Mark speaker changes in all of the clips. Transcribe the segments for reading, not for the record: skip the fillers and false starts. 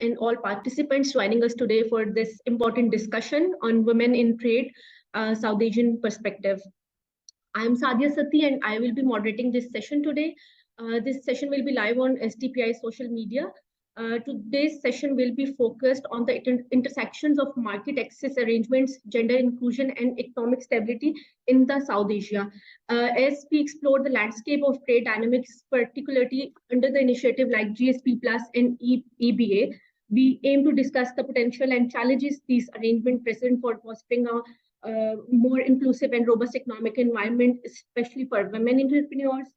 Speaker 1: and all participants joining us today for this important discussion on women in trade, South Asian perspective. I am Sadia Sati and I will be moderating this session today. This session will be live on STPI social media. Today's session will be focused on the intersections of market access arrangements, gender inclusion, and economic stability in the South Asia. As we explore the landscape of trade dynamics, particularly under the initiative like GSP Plus and EBA, we aim to discuss the potential and challenges these arrangements present for fostering a more inclusive and robust economic environment, especially for women entrepreneurs.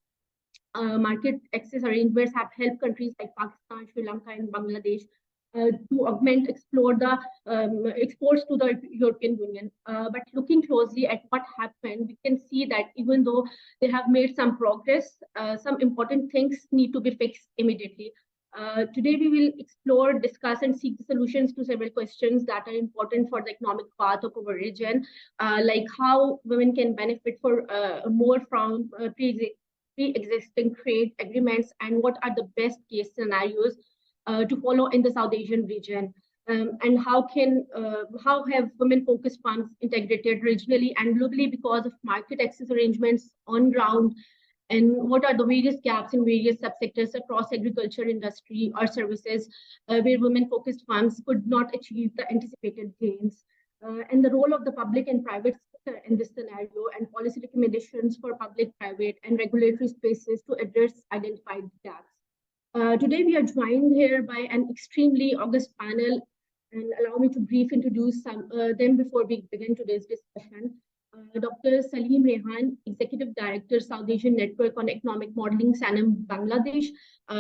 Speaker 1: Market access arrangements have helped countries like Pakistan, Sri Lanka, and Bangladesh to augment, explore the exports to the European Union. But looking closely at what happened, we can see that even though they have made some progress, some important things need to be fixed immediately. Today, we will explore, discuss, and seek the solutions to several questions that are important for the economic path of our region, like how women can benefit more from pre-existing trade agreements, and what are the best case scenarios to follow in the South Asian region, and how have women-focused funds integrated regionally and globally because of market access arrangements on ground, and what are the various gaps in various subsectors across agriculture, industry, or services where women-focused funds could not achieve the anticipated gains, and the role of the public and private sector in this scenario, and policy recommendations for public, private, and regulatory spaces to address identified gaps. Today, we are joined here by an extremely august panel, and allow me to briefly introduce them before we begin today's discussion. Dr. Salim Rehan, Executive Director, South Asian Network on Economic Modeling, Sanam, Bangladesh.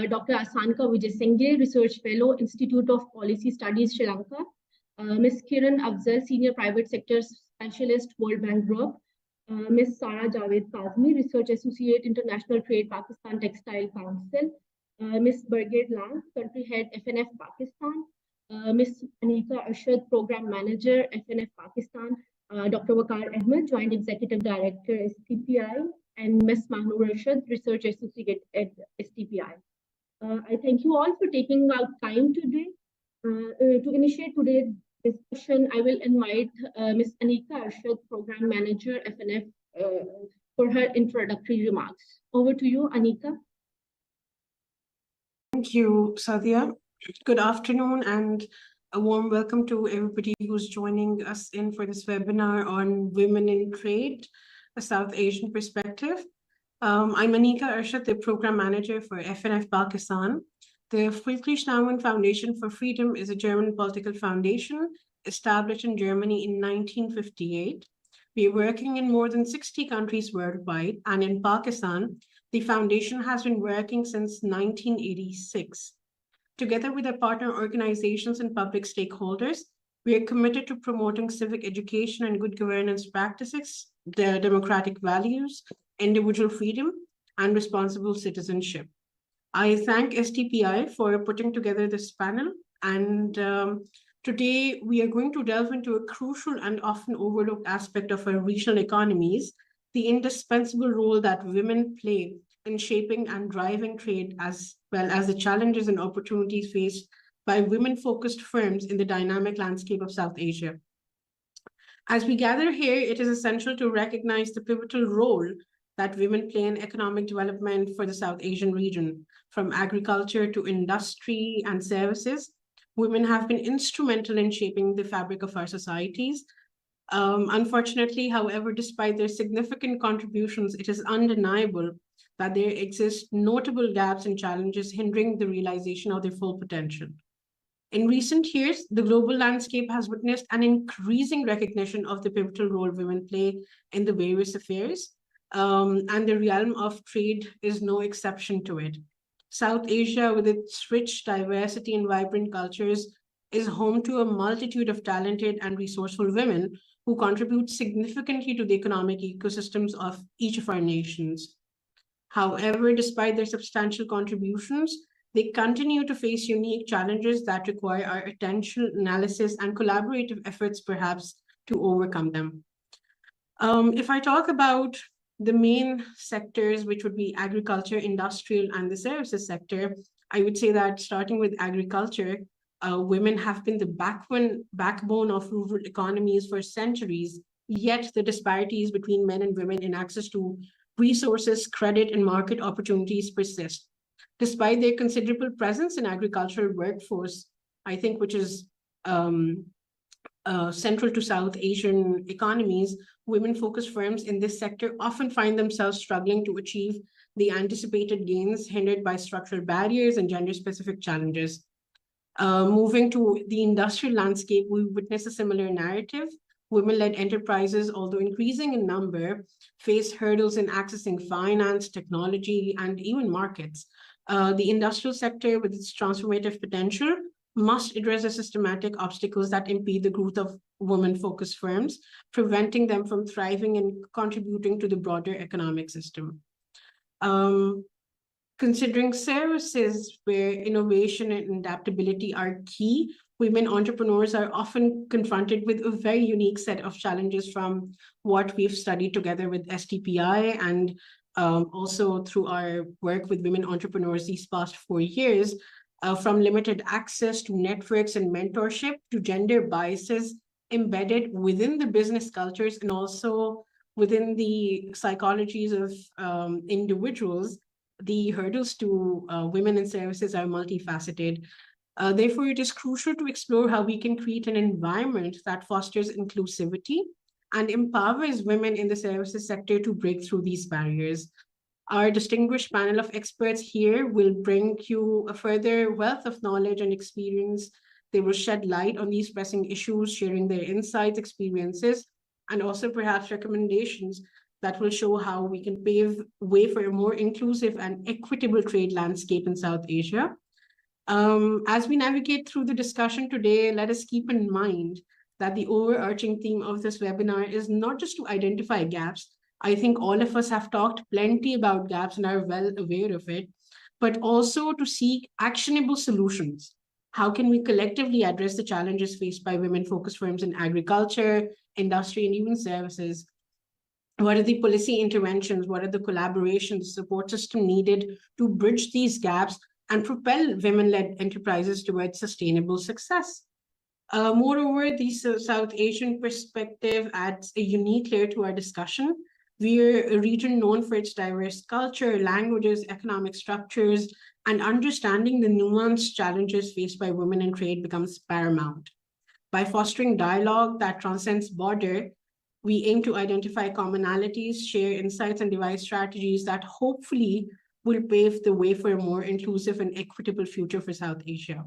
Speaker 1: Dr. Asanka Vijay, Research Fellow, Institute of Policy Studies, Sri Lanka. Ms. Kiran Afzal, Senior Private Sector Specialist, World Bank Group. Ms. Sara Javed Kazmi, Research Associate, International Trade, Pakistan Textile Council. Ms. Birgit Lang, Country Head, FNF Pakistan. Ms. Anika Arshad, Program Manager, FNF Pakistan. Dr. Waqar Ahmed, Joint Executive Director, STPI. And Ms. Mahnur Arshad, Research Associate at STPI. I thank you all for taking out time today. To initiate today's discussion, I will invite Ms. Anika Arshad, Program Manager, FNF, for her introductory remarks. Over to you, Anika.
Speaker 2: Thank you, Sadia. Good afternoon and a warm welcome to everybody who's joining us in for this webinar on Women in Trade, a South Asian perspective. I'm Anika Arshad, the Program Manager for FNF Pakistan. The Friedrich Naumann Foundation for Freedom is a German political foundation established in Germany in 1958. We are working in more than 60 countries worldwide, and in Pakistan, the foundation has been working since 1986. Together with our partner organizations and public stakeholders, we are committed to promoting civic education and good governance practices, the democratic values, individual freedom, and responsible citizenship. I thank STPI for putting together this panel, and today we are going to delve into a crucial and often overlooked aspect of our regional economies, the indispensable role that women play in shaping and driving trade, as well as the challenges and opportunities faced by women-focused firms in the dynamic landscape of South Asia. As we gather here, it is essential to recognize the pivotal role that women play in economic development for the South Asian region. From agriculture to industry and services, women have been instrumental in shaping the fabric of our societies. Unfortunately, however, despite their significant contributions, it is undeniable that there exist notable gaps and challenges hindering the realization of their full potential. In recent years, the global landscape has witnessed an increasing recognition of the pivotal role women play in the various affairs, and the realm of trade is no exception to it. South Asia, with its rich diversity and vibrant cultures, is home to a multitude of talented and resourceful women who contribute significantly to the economic ecosystems of each of our nations. However, despite their substantial contributions, they continue to face unique challenges that require our attention, analysis, and collaborative efforts, perhaps, to overcome them. If I talk about the main sectors, which would be agriculture, industrial, and the services sector, I would say that starting with agriculture, women have been the backbone of rural economies for centuries, yet the disparities between men and women in access to resources, credit, and market opportunities persist. Despite their considerable presence in agricultural workforce, I think, which is central to South Asian economies, women-focused firms in this sector often find themselves struggling to achieve the anticipated gains, hindered by structural barriers and gender-specific challenges. Moving to the industrial landscape, we witness a similar narrative. Women-led enterprises, although increasing in number, face hurdles in accessing finance, technology, and even markets. The industrial sector, with its transformative potential, must address the systematic obstacles that impede the growth of women-focused firms, preventing them from thriving and contributing to the broader economic system. Considering services where innovation and adaptability are key, women entrepreneurs are often confronted with a very unique set of challenges from what we've studied together with STPI and also through our work with women entrepreneurs these past 4 years, from limited access to networks and mentorship to gender biases embedded within the business cultures and also within the psychologies of individuals. The hurdles to women in services are multifaceted. Therefore, it is crucial to explore how we can create an environment that fosters inclusivity and empowers women in the services sector to break through these barriers. Our distinguished panel of experts here will bring you a further wealth of knowledge and experience. They will shed light on these pressing issues, sharing their insights, experiences, and also perhaps recommendations that will show how we can pave way for a more inclusive and equitable trade landscape in South Asia. As we navigate through the discussion today, let us keep in mind that the overarching theme of this webinar is not just to identify gaps. I think all of us have talked plenty about gaps and are well aware of it, but also to seek actionable solutions. How can we collectively address the challenges faced by women-focused firms in agriculture, industry, and even services? What are the policy interventions? What are the collaborations, support system needed to bridge these gaps and propel women-led enterprises towards sustainable success? Moreover, the South Asian perspective adds a unique layer to our discussion. We're a region known for its diverse culture, languages, economic structures, and understanding the nuanced challenges faced by women in trade becomes paramount. By fostering dialogue that transcends border, we aim to identify commonalities, share insights, and devise strategies that hopefully will pave the way for a more inclusive and equitable future for South Asia.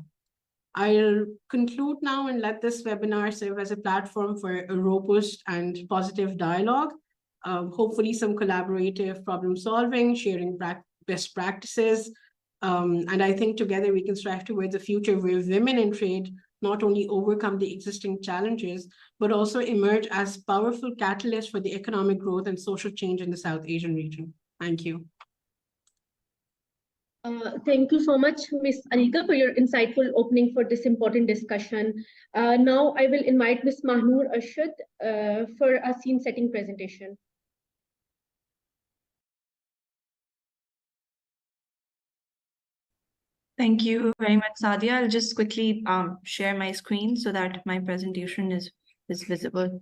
Speaker 2: I'll conclude now and let this webinar serve as a platform for a robust and positive dialogue, hopefully some collaborative problem solving, sharing best practices. And I think together we can strive towards a future where women in trade not only overcome the existing challenges, but also emerge as powerful catalysts for the economic growth and social change in the South Asian region. Thank you.
Speaker 1: Thank you so much, Ms. Anika, for your insightful opening for this important discussion. Now I will invite Ms. Mahnoor Arshad for a scene setting presentation.
Speaker 3: Thank you very much, Sadia. I'll just quickly share my screen so that my presentation is visible.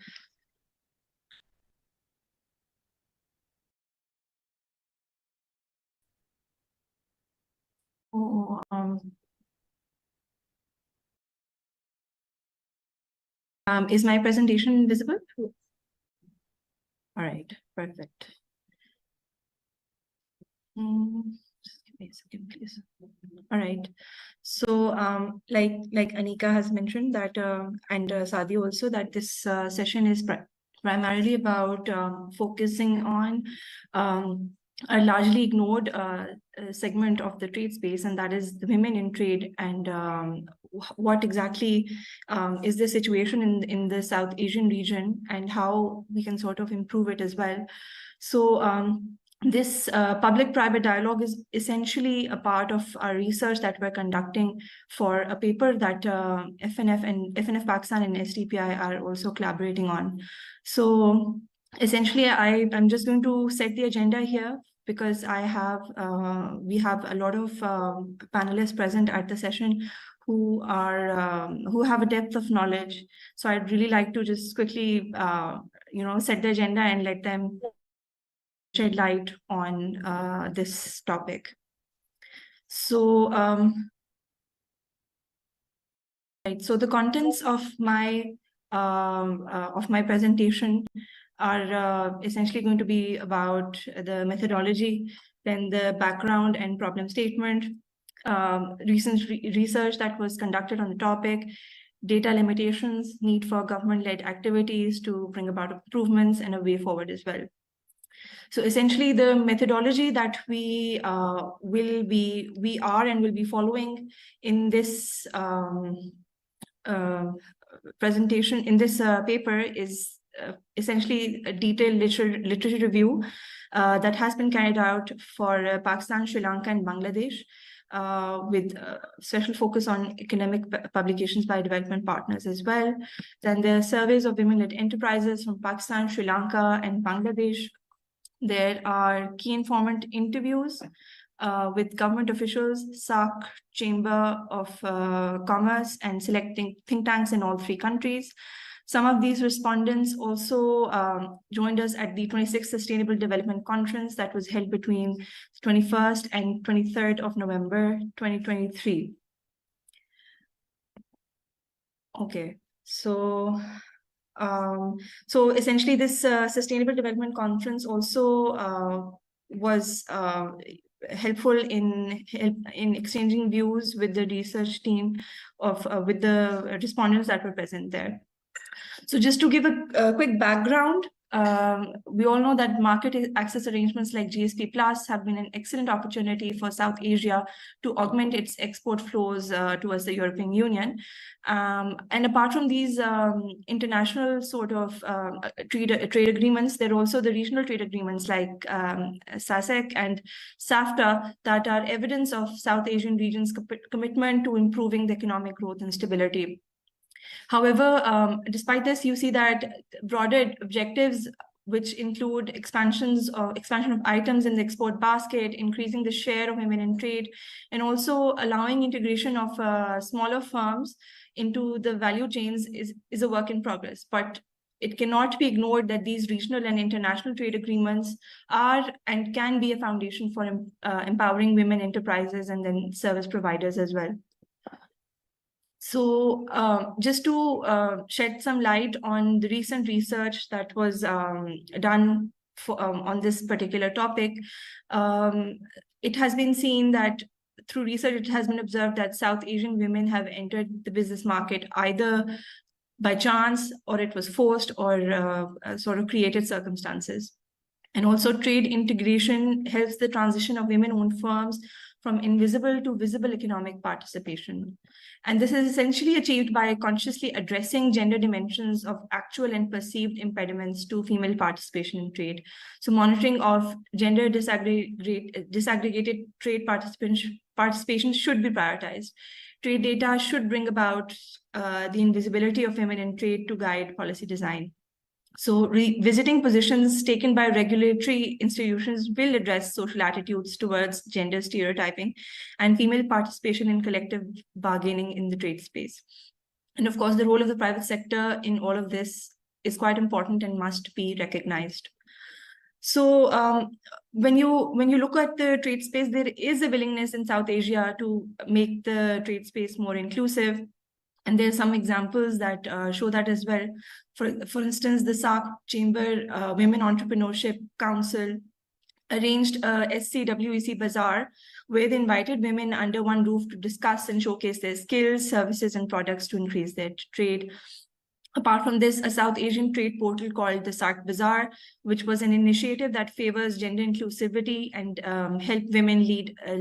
Speaker 3: Oh, is my presentation visible? All right, perfect. Just give me a second, please. All right. So, like Anika has mentioned that, and Sadia also, that this session is primarily about focusing on a largely ignored segment of the trade space, and that is the women in trade, and what exactly is the situation in the South Asian region and how we can sort of improve it as well. So this public-private dialogue is essentially a part of our research that we're conducting for a paper that FNF Pakistan and STPI are also collaborating on. So essentially, I'm just going to set the agenda here because we have a lot of panelists present at the session who have a depth of knowledge. So I'd really like to just quickly, set the agenda and let them shed light on this topic. So, so the contents of my presentation are essentially going to be about the methodology, then the background and problem statement, recent research that was conducted on the topic, data limitations, need for government-led activities to bring about improvements, and a way forward as well. So essentially, the methodology that we are and will be following in this presentation, in this paper, is essentially a detailed literature review that has been carried out for Pakistan, Sri Lanka, and Bangladesh, with special focus on economic publications by development partners as well. Then there are surveys of women-led enterprises from Pakistan, Sri Lanka, and Bangladesh. There are key informant interviews with government officials, SAC, Chamber of Commerce, and selecting think tanks in all three countries. Some of these respondents also joined us at the 26th Sustainable Development Conference that was held between 21st and 23rd of November, 2023. Okay, so essentially this Sustainable Development Conference also was helpful in exchanging views with the research team of with the respondents that were present there. So just to give a quick background, we all know that market access arrangements like GSP Plus have been an excellent opportunity for South Asia to augment its export flows towards the European Union. And apart from these international sort of trade agreements, there are also the regional trade agreements like SASEC and SAFTA that are evidence of South Asian region's commitment to improving the economic growth and stability. However, despite this, you see that broader objectives, which include expansion of items in the export basket, increasing the share of women in trade, and also allowing integration of smaller firms into the value chains is a work in progress. But it cannot be ignored that these regional and international trade agreements are and can be a foundation for empowering women enterprises and then service providers as well. So just to shed some light on the recent research that was done on this particular topic, it has been seen that through research, it has been observed that South Asian women have entered the business market either by chance, or it was forced, or sort of created circumstances. And also trade integration helps the transition of women-owned firms from invisible to visible economic participation. And this is essentially achieved by consciously addressing gender dimensions of actual and perceived impediments to female participation in trade. So monitoring of gender disaggregated trade participation should be prioritized. Trade data should bring about the invisibility of women in trade to guide policy design. So revisiting positions taken by regulatory institutions will address social attitudes towards gender stereotyping and female participation in collective bargaining in the trade space. And of course, the role of the private sector in all of this is quite important and must be recognized. So when you look at the trade space, there is a willingness in South Asia to make the trade space more inclusive. And there are some examples that show that as well. For instance, the SAC Chamber Women Entrepreneurship Council arranged a SCWEC Bazaar, where they invited women under one roof to discuss and showcase their skills, services, and products to increase their trade. Apart from this, a South Asian trade portal called the SAC Bazaar, which was an initiative that favors gender inclusivity and help women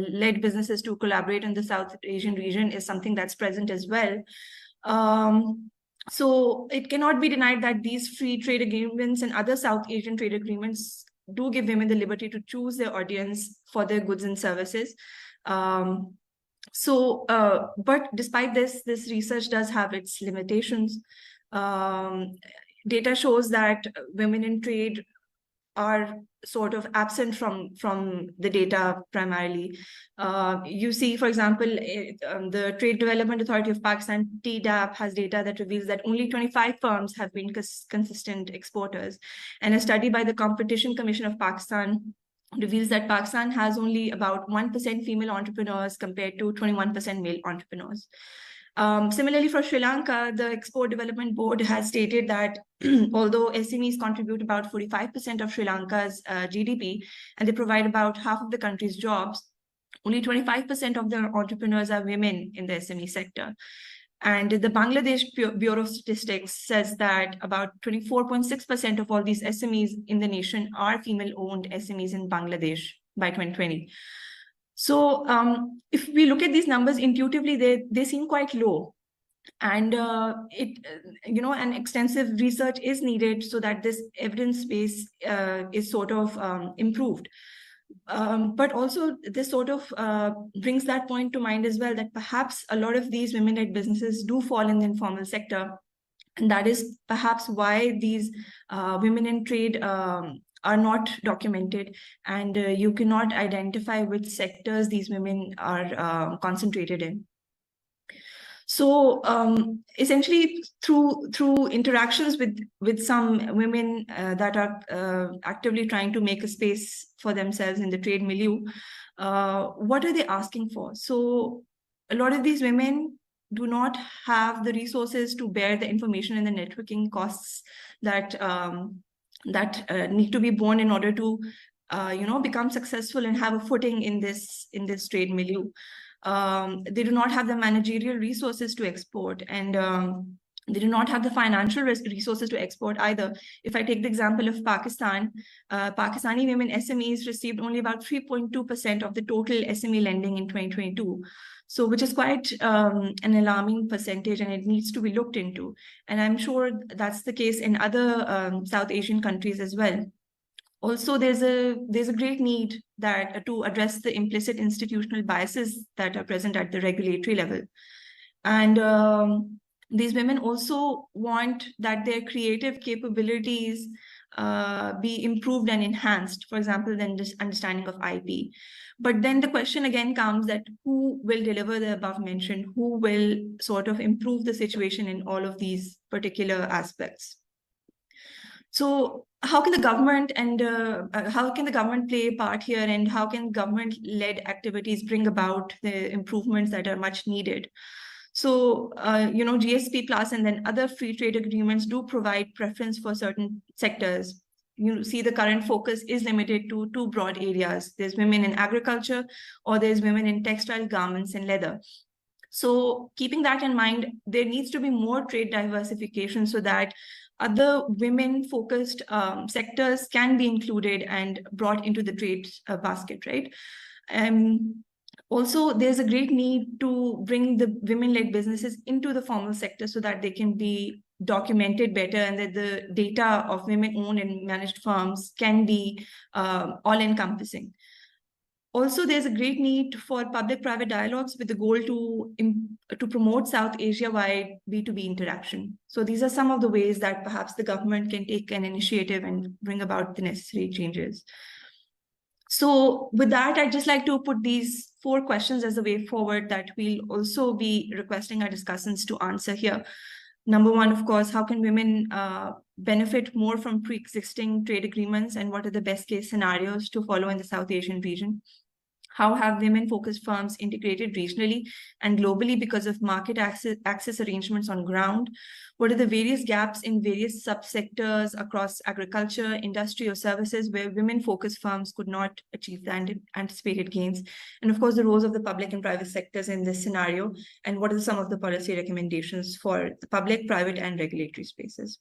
Speaker 3: led businesses to collaborate in the South Asian region, is something that's present as well. So it cannot be denied that these free trade agreements and other South Asian trade agreements do give women the liberty to choose their audience for their goods and services. But despite this research does have its limitations. Data shows that women in trade are sort of absent from the data primarily. You see, for example, the Trade Development Authority of Pakistan, TDAP, has data that reveals that only 25 firms have been consistent exporters. And a study by the Competition Commission of Pakistan reveals that Pakistan has only about 1% female entrepreneurs compared to 21% male entrepreneurs. Similarly, for Sri Lanka, the Export Development Board has stated that although SMEs contribute about 45% of Sri Lanka's GDP, and they provide about half of the country's jobs, only 25% of their entrepreneurs are women in the SME sector. And the Bangladesh Bureau of Statistics says that about 24.6% of all these SMEs in the nation are female-owned SMEs in Bangladesh by 2020. So if we look at these numbers intuitively, they seem quite low. And an extensive research is needed so that this evidence base is sort of improved. But also this sort of brings that point to mind as well, that perhaps a lot of these women-led businesses do fall in the informal sector. And that is perhaps why these women in trade are not documented, and you cannot identify which sectors these women are concentrated in. So essentially, through interactions with some women that are actively trying to make a space for themselves in the trade milieu, what are they asking for? So a lot of these women do not have the resources to bear the information and the networking costs that need to be borne in order to become successful and have a footing in this trade milieu. They do not have the managerial resources to export, and they do not have the financial resources to export either. If I take the example of Pakistan, Pakistani women SMEs received only about 3.2% of the total SME lending in 2022. So which is quite an alarming percentage, and it needs to be looked into. And I'm sure that's the case in other South Asian countries as well. Also, there's a great need to address the implicit institutional biases that are present at the regulatory level. And these women also want that their creative capabilities be improved and enhanced, for example, then this understanding of IP. But then the question again comes that who will deliver the above mentioned, who will sort of improve the situation in all of these particular aspects? So how can the government play a part here, and how can government-led activities bring about the improvements that are much needed? So, GSP Plus and then other free trade agreements do provide preference for certain sectors. You see the current focus is limited to two broad areas. There's women in agriculture, or there's women in textile garments and leather. So keeping that in mind, there needs to be more trade diversification so that other women-focused sectors can be included and brought into the trade basket, right? Also, there's a great need to bring the women-led businesses into the formal sector so that they can be documented better, and that the data of women-owned and managed firms can be all-encompassing. Also, there's a great need for public-private dialogues with the goal to promote South Asia-wide B2B interaction. So these are some of the ways that perhaps the government can take an initiative and bring about the necessary changes. So with that, I'd just like to put these 4 questions as a way forward that we'll also be requesting our discussants to answer here. Number 1, of course, how can women benefit more from pre-existing trade agreements, and what are the best case scenarios to follow in the South Asian region? How have women-focused firms integrated regionally and globally because of market access arrangements on ground? What are the various gaps in various subsectors across agriculture, industry, or services where women-focused firms could not achieve the anticipated gains? And of course, the roles of the public and private sectors in this scenario, and what are some of the policy recommendations for the public, private, and regulatory spaces?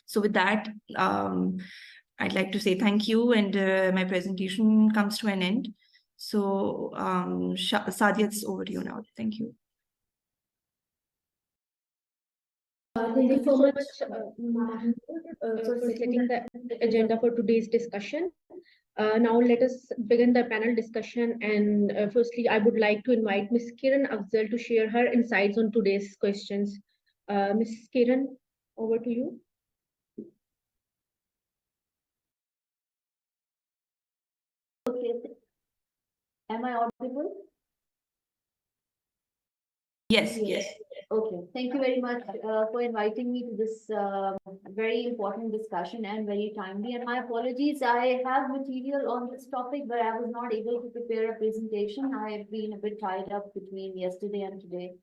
Speaker 3: So with that, I'd like to say thank you, and my presentation comes to an end. So Sadia, it's over to you now. Thank you.
Speaker 1: Thank you so much, for setting the agenda for today's discussion. Now let us begin the panel discussion. And firstly, I would like to invite Ms. Kiran Afzal to share her insights on today's questions. Ms. Kiran, over to you.
Speaker 4: Okay. Am I audible?
Speaker 3: Yes, yes.
Speaker 4: Okay, thank you very much for inviting me to this very important discussion and very timely. And my apologies, I have material on this topic, but I was not able to prepare a presentation. I have been a bit tied up between yesterday and today.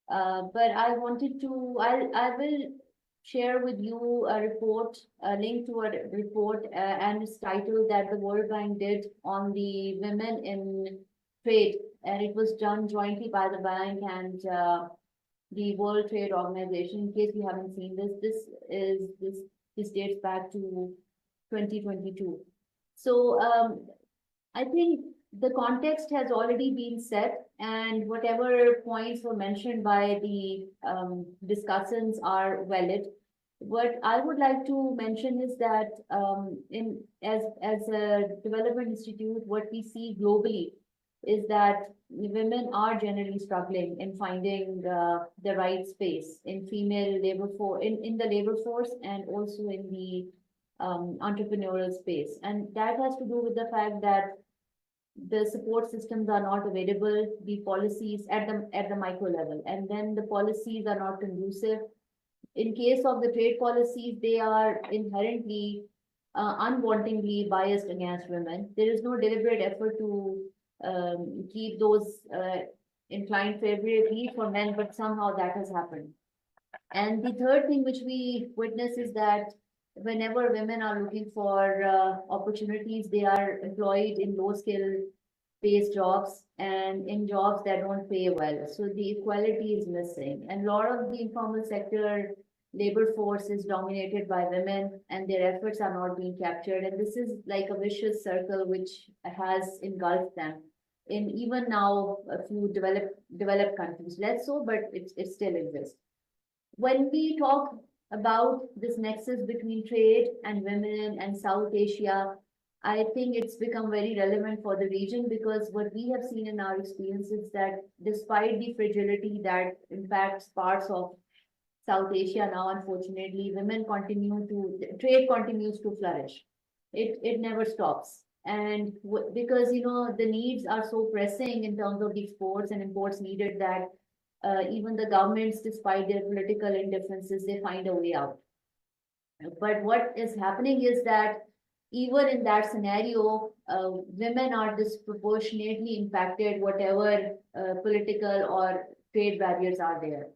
Speaker 4: But I wanted to, I will share with you a report, a link to a report, and its title that the World Bank did on the women in trade. And it was done jointly by the bank and the World Trade Organization. In case you haven't seen this, this dates back to 2022. So I think the context has already been set, and whatever points were mentioned by the discussants are valid. What I would like to mention is that as a development institute, what we see globally is that women are generally struggling in finding the right space in female labor force, in the labor force, and also in the entrepreneurial space. And that has to do with the fact that the support systems are not available, the policies at the micro level, and then the policies are not conducive. In case of the trade policies, they are inherently unwantingly biased against women. There is no deliberate effort to keep those inclined favorably for men, but somehow that has happened. And the third thing which we witness is that whenever women are looking for opportunities, they are employed in low skill based jobs and in jobs that don't pay well. So the equality is missing. And a lot of the informal sector labor force is dominated by women and their efforts are not being captured. And this is like a vicious circle which has engulfed them in even now a few developed countries. Less so, but it still exists. When we talk about this nexus between trade and women and South Asia, I think it's become very relevant for the region because what we have seen in our experience is that despite the fragility that impacts parts of South Asia now, unfortunately, trade continues to flourish. It never stops. And because, the needs are so pressing in terms of the exports and imports needed that even the governments, despite their political indifferences, they find a way out. But what is happening is that even in that scenario, women are disproportionately impacted, whatever political or trade barriers are there.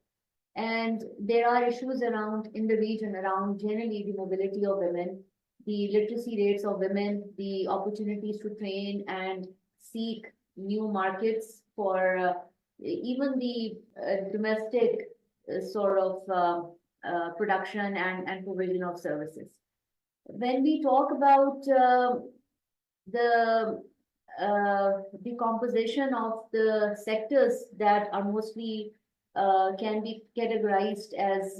Speaker 4: And there are issues around in the region around generally the mobility of women, the literacy rates of women, the opportunities to train and seek new markets for even the domestic sort of production and provision of services. When we talk about the composition of the sectors that are mostly can be categorized as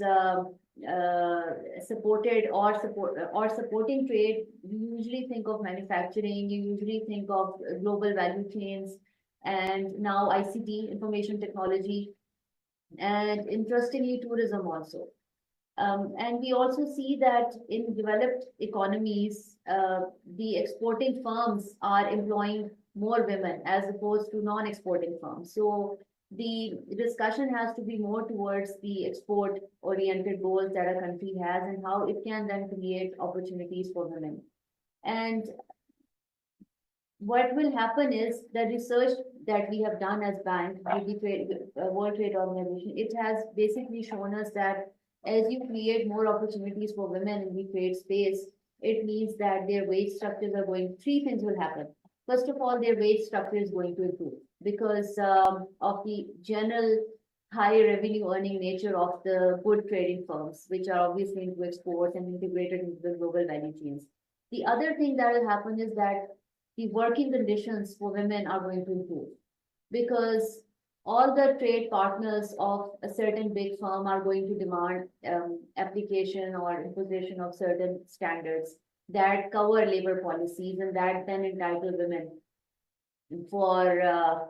Speaker 4: supported or supporting trade, you usually think of manufacturing, you usually think of global value chains, and now ICT, information technology, and interestingly, tourism also. And we also see that in developed economies, the exporting firms are employing more women as opposed to non-exporting firms. So the discussion has to be more towards the export-oriented goals that a country has and how it can then create opportunities for women. And what will happen is the research that we have done as bank with the World Trade Organization, it has basically shown us that as you create more opportunities for women in the trade space, it means that their wage structures are three things will happen. First of all, their wage structure is going to improve because of the general high revenue earning nature of the good trading firms, which are obviously into exports and integrated into the global value chains. The other thing that will happen is that the working conditions for women are going to improve because all the trade partners of a certain big firm are going to demand application or imposition of certain standards that cover labor policies and that then entitle women for a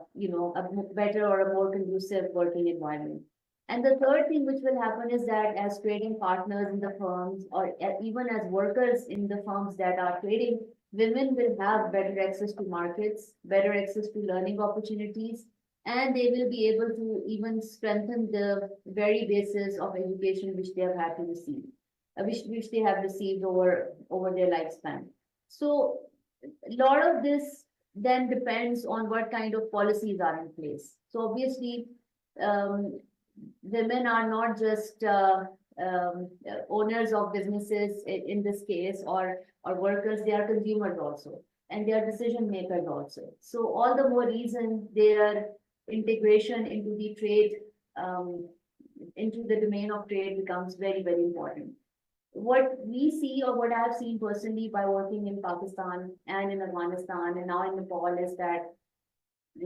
Speaker 4: better or a more conducive working environment. And the third thing which will happen is that as trading partners in the firms or even as workers in the firms that are trading, women will have better access to markets, better access to learning opportunities, and they will be able to even strengthen the very basis of education which they have had to receive, which they have received over their lifespan. So a lot of this then depends on what kind of policies are in place. So obviously, um, women are not just owners of businesses in this case, or workers, they are consumers also, and they are decision makers also. So all the more reason their integration into the trade, into the domain of trade becomes very, very important. What we see, or what I've seen personally by working in Pakistan and in Afghanistan and now in Nepal, is that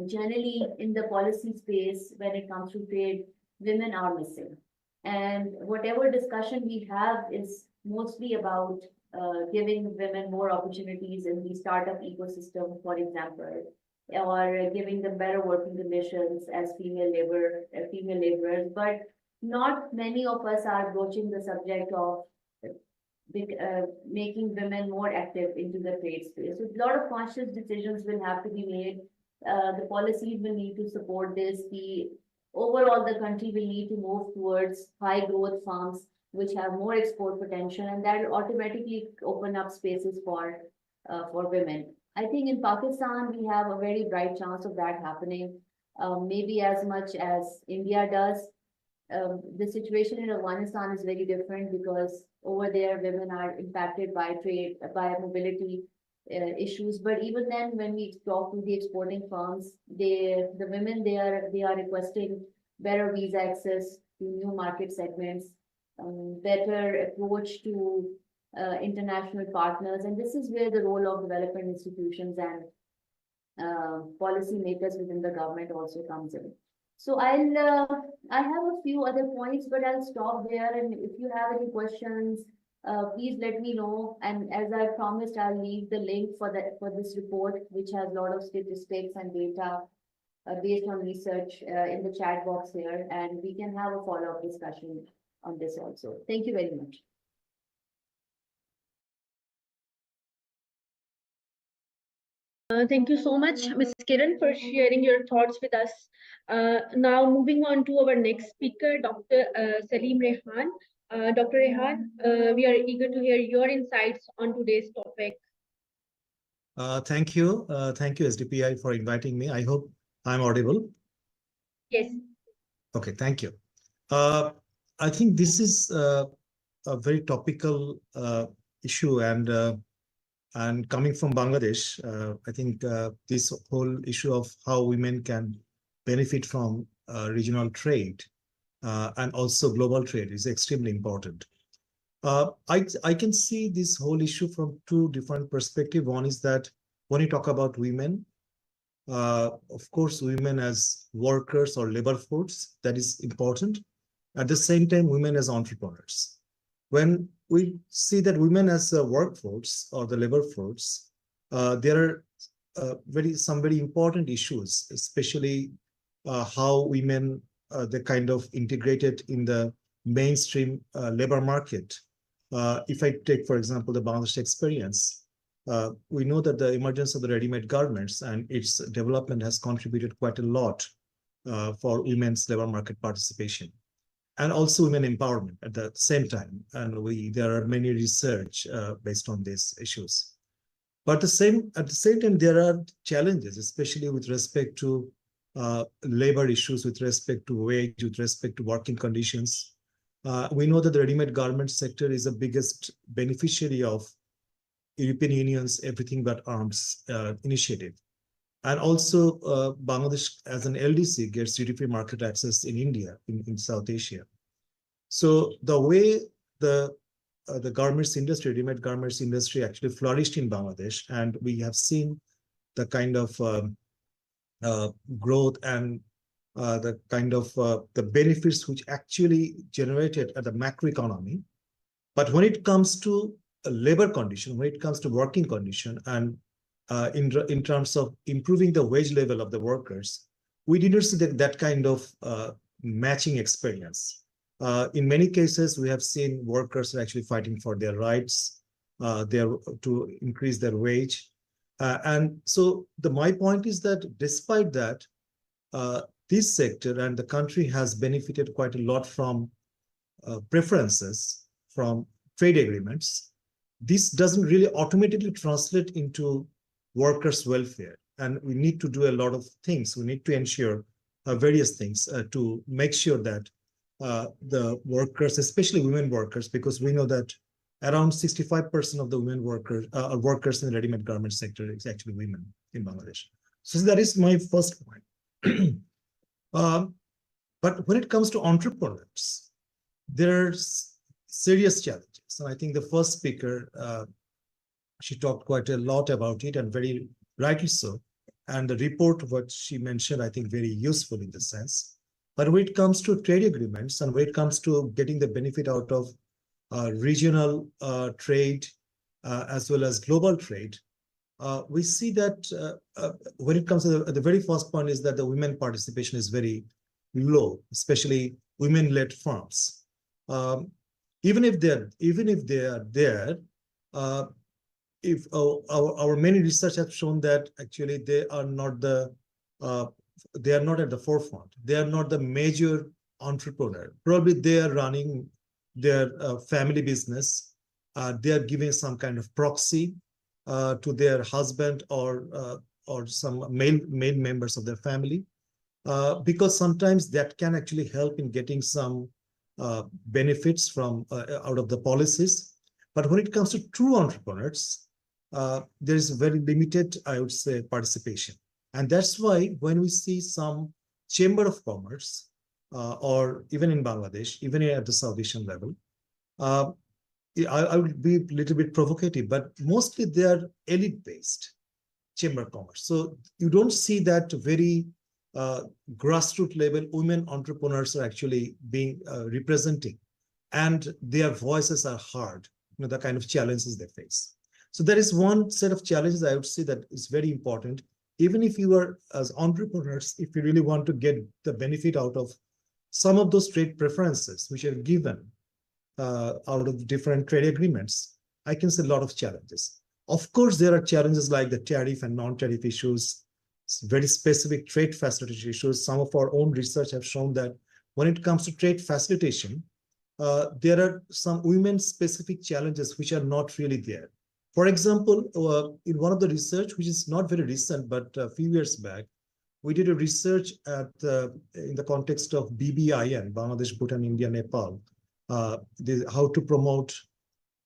Speaker 4: generally in the policy space, when it comes to trade, women are missing. And whatever discussion we have is mostly about giving women more opportunities in the startup ecosystem, for example, or giving them better working conditions as female laborers. But not many of us are broaching the subject of making women more active into the trade space. So a lot of conscious decisions will have to be made. The policies will need to support this. Overall, the country will need to move towards high growth farms which have more export potential, and that will automatically open up spaces for women. I think in Pakistan, we have a very bright chance of that happening, maybe as much as India does. The situation in Afghanistan is very different because over there, women are impacted by trade, by mobility issues. But even then, when we talk to the exporting firms, the women, they are requesting better visa access to new market segments, better approach to international partners. And this is where the role of development institutions and policy makers within the government also comes in. So I have a few other points, but I'll stop there. And if you have any questions, please let me know. And as I promised, I'll leave the link for this report, which has a lot of statistics and data based on research in the chat box here, and we can have a follow-up discussion on this also. Thank you very much.
Speaker 1: Thank you so much, Ms. Kiran, for sharing your thoughts with us. Now, moving on to our next speaker, Dr. Salim Rehan. Dr. Rehan, we are eager to hear your insights on today's topic.
Speaker 5: Thank you. Thank you, SDPI, for inviting me. I hope I'm audible.
Speaker 1: Yes.
Speaker 5: Okay, thank you. I think this is a very topical issue, and coming from Bangladesh, I think this whole issue of how women can benefit from regional trade and also global trade is extremely important. I can see this whole issue from two different perspectives. One is that when you talk about women, of course, women as workers or labor force, that is important. At the same time, women as entrepreneurs. When we see that women as a workforce or the labor force, there are some very important issues, especially how women they kind of integrated in the mainstream labor market. If I take, for example, the Bangladesh experience, we know that the emergence of the ready-made garments and its development has contributed quite a lot for women's labor market participation, and also women empowerment at the same time. And there are many research based on these issues. But at the same time, there are challenges, especially with respect to labor issues, with respect to wage, with respect to working conditions. We know that the ready-made garment sector is the biggest beneficiary of European Union's Everything But Arms initiative. And also Bangladesh as an LDC gets duty-free market access in India, in South Asia. So the way the garments industry, ready-made garments industry actually flourished in Bangladesh, and we have seen the kind of growth and the kind of the benefits which actually generated at the macroeconomy. But when it comes to labor condition, when it comes to working condition, and in terms of improving the wage level of the workers, we didn't see that kind of matching experience. In many cases, we have seen workers actually fighting for their rights. to increase their wage. And so my point is that despite that, this sector and the country has benefited quite a lot from preferences from trade agreements. This doesn't really automatically translate into workers' welfare. And we need to do a lot of things. We need to ensure various things to make sure that the workers, especially women workers, because we know that around 65% of the women workers are workers in the ready-made garment sector is actually women in Bangladesh. So that is my first point. But when it comes to entrepreneurs, there's serious challenges. And I think the first speaker, she talked quite a lot about it, and very rightly so. And the report, what she mentioned, I think very useful in the sense. But when it comes to trade agreements and when it comes to getting the benefit out of regional trade as well as global trade, we see that when it comes to the very first point is that the women participation is very low, especially women-led firms. Even if they are there, if our many research have shown that actually they are not at the forefront. They are not the major entrepreneur. Probably they are running their family business. They are giving some kind of proxy to their husband or some male members of their family, because sometimes that can actually help in getting some benefits from out of the policies. But when it comes to true entrepreneurs, there is very limited, I would say, participation. And that's why when we see some chamber of commerce, or even in Bangladesh, even at the South Asian level, I would be a little bit provocative, but mostly they are elite-based chamber of commerce. So you don't see that very grassroots level women entrepreneurs are actually being representing, and their voices are heard, the kind of challenges they face. So there is one set of challenges I would say that is very important. Even if you are as entrepreneurs, if you really want to get the benefit out of some of those trade preferences which are given out of different trade agreements, I can see a lot of challenges. Of course, there are challenges like the tariff and non-tariff issues, very specific trade facilitation issues. Some of our own research have shown that when it comes to trade facilitation, there are some women-specific challenges which are not really there. For example, in one of the research, which is not very recent, but a few years back, we did a research in the context of BBIN, Bangladesh, Bhutan, India, Nepal, how to promote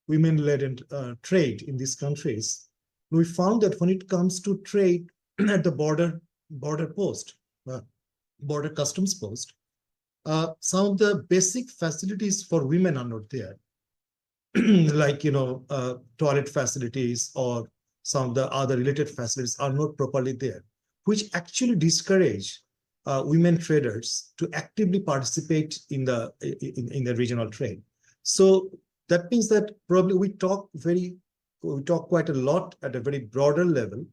Speaker 5: women-led trade in these countries. We found that when it comes to trade at the border customs post, some of the basic facilities for women are not there. Like, toilet facilities or some of the other related facilities are not properly there, which actually discourage women traders to actively participate in the regional trade. So that means that probably we talk quite a lot at a very broader level,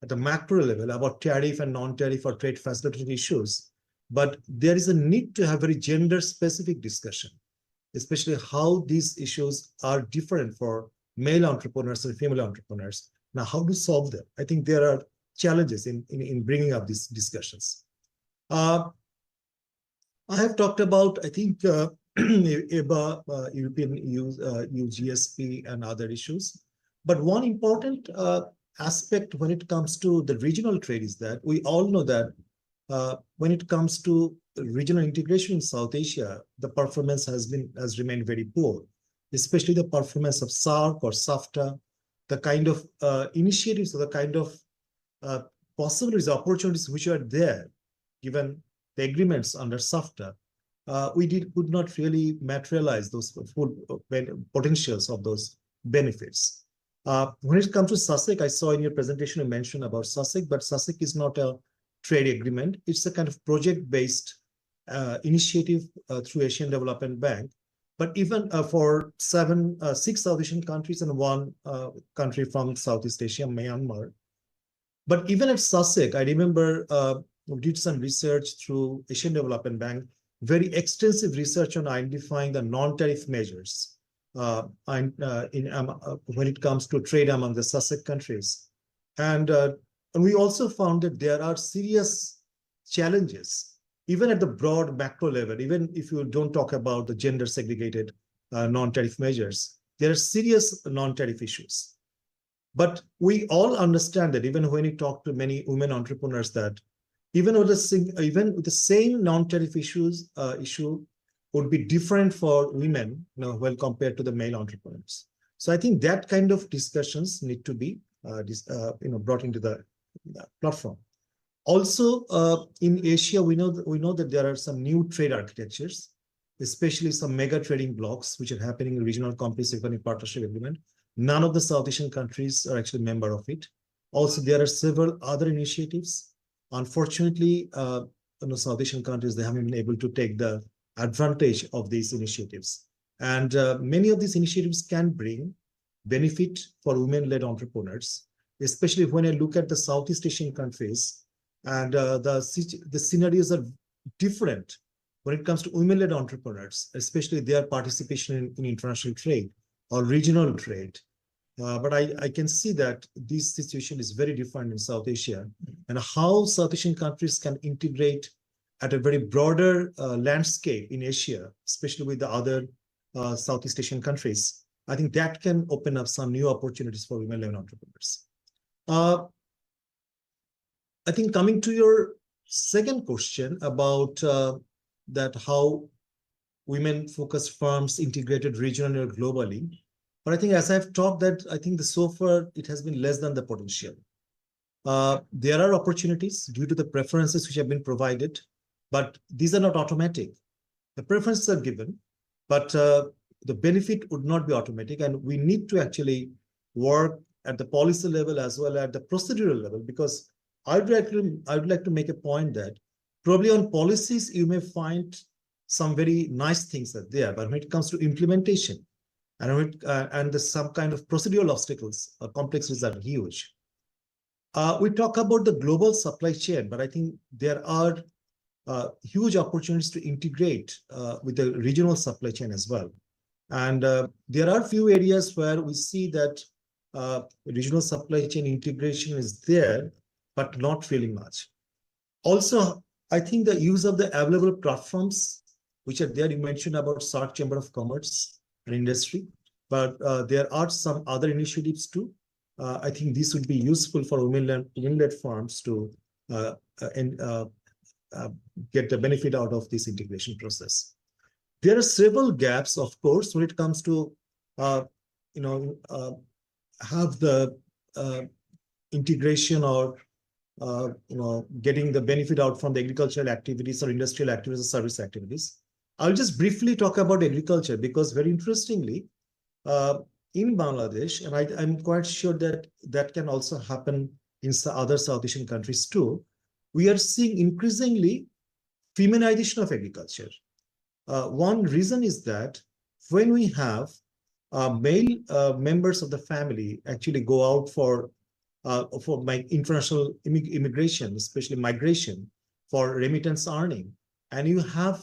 Speaker 5: at a macro level, about tariff and non-tariff or trade facility issues. But there is a need to have very gender-specific discussion, especially how these issues are different for male entrepreneurs and female entrepreneurs. Now, how to solve them? I think there are challenges in bringing up these discussions. I have talked about, I think, EBA, European GSP and other issues. But one important aspect when it comes to the regional trade is that we all know that when it comes to regional integration in South Asia, the performance has remained very poor, especially the performance of SAARC or SAFTA, the kind of initiatives or the kind of possibilities, opportunities which are there, given the agreements under SAFTA, could not really materialize those full potentials of those benefits. When it comes to SASEC, I saw in your presentation you mentioned about SASEC, but SASEC is not a trade agreement. It's a kind of project-based initiative through Asian Development Bank. But even for 6 South Asian countries and 1 country from Southeast Asia, Myanmar. But even at SASEC, I remember we did some research through Asian Development Bank, very extensive research on identifying the non-tariff measures when it comes to trade among the SASEC countries. And we also found that there are serious challenges, even at the broad macro level, even if you don't talk about the gender segregated non-tariff measures, there are serious non-tariff issues. But we all understand that even when we talk to many women entrepreneurs, that even with the same non-tariff issue would be different for women, when compared to the male entrepreneurs. So I think that kind of discussions need to be brought into the platform. Also, in Asia, we know that there are some new trade architectures, especially some mega trading blocks, which are happening in regional comprehensive economic partnership agreement. None of the South Asian countries are actually member of it. Also, there are several other initiatives. Unfortunately, South Asian countries, they haven't been able to take the advantage of these initiatives. And many of these initiatives can bring benefit for women-led entrepreneurs, especially when I look at the Southeast Asian countries, and the scenarios are different when it comes to women-led entrepreneurs, especially their participation in international trade or regional trade. But I can see that this situation is very different in South Asia, and how South Asian countries can integrate at a very broader landscape in Asia, especially with the other Southeast Asian countries. I think that can open up some new opportunities for women-led entrepreneurs. I think coming to your second question about that how women-focused firms integrated regionally or globally. But I think as I've talked that, I think so far it has been less than the potential. There are opportunities due to the preferences which have been provided, but these are not automatic. The preferences are given, but the benefit would not be automatic. And we need to actually work at the policy level as well as at the procedural level, because I would like to make a point that probably on policies, you may find some very nice things that there, but when it comes to implementation and there's some kind of procedural obstacles, complexities are huge. We talk about the global supply chain, but I think there are huge opportunities to integrate with the regional supply chain as well. And there are few areas where we see that regional supply chain integration is there, but not really much. Also, I think the use of the available platforms, which are there, you mentioned about SAARC Chamber of Commerce and Industry, but there are some other initiatives too. I think this would be useful for women-led firms to get the benefit out of this integration process. There are several gaps, of course, when it comes to have the integration or getting the benefit out from the agricultural activities or industrial activities or service activities. I'll just briefly talk about agriculture, because very interestingly, in Bangladesh, and I'm quite sure that that can also happen in other South Asian countries too, we are seeing increasingly feminization of agriculture. One reason is that when we have male members of the family actually go out for international immigration, especially migration, for remittance earning, and you have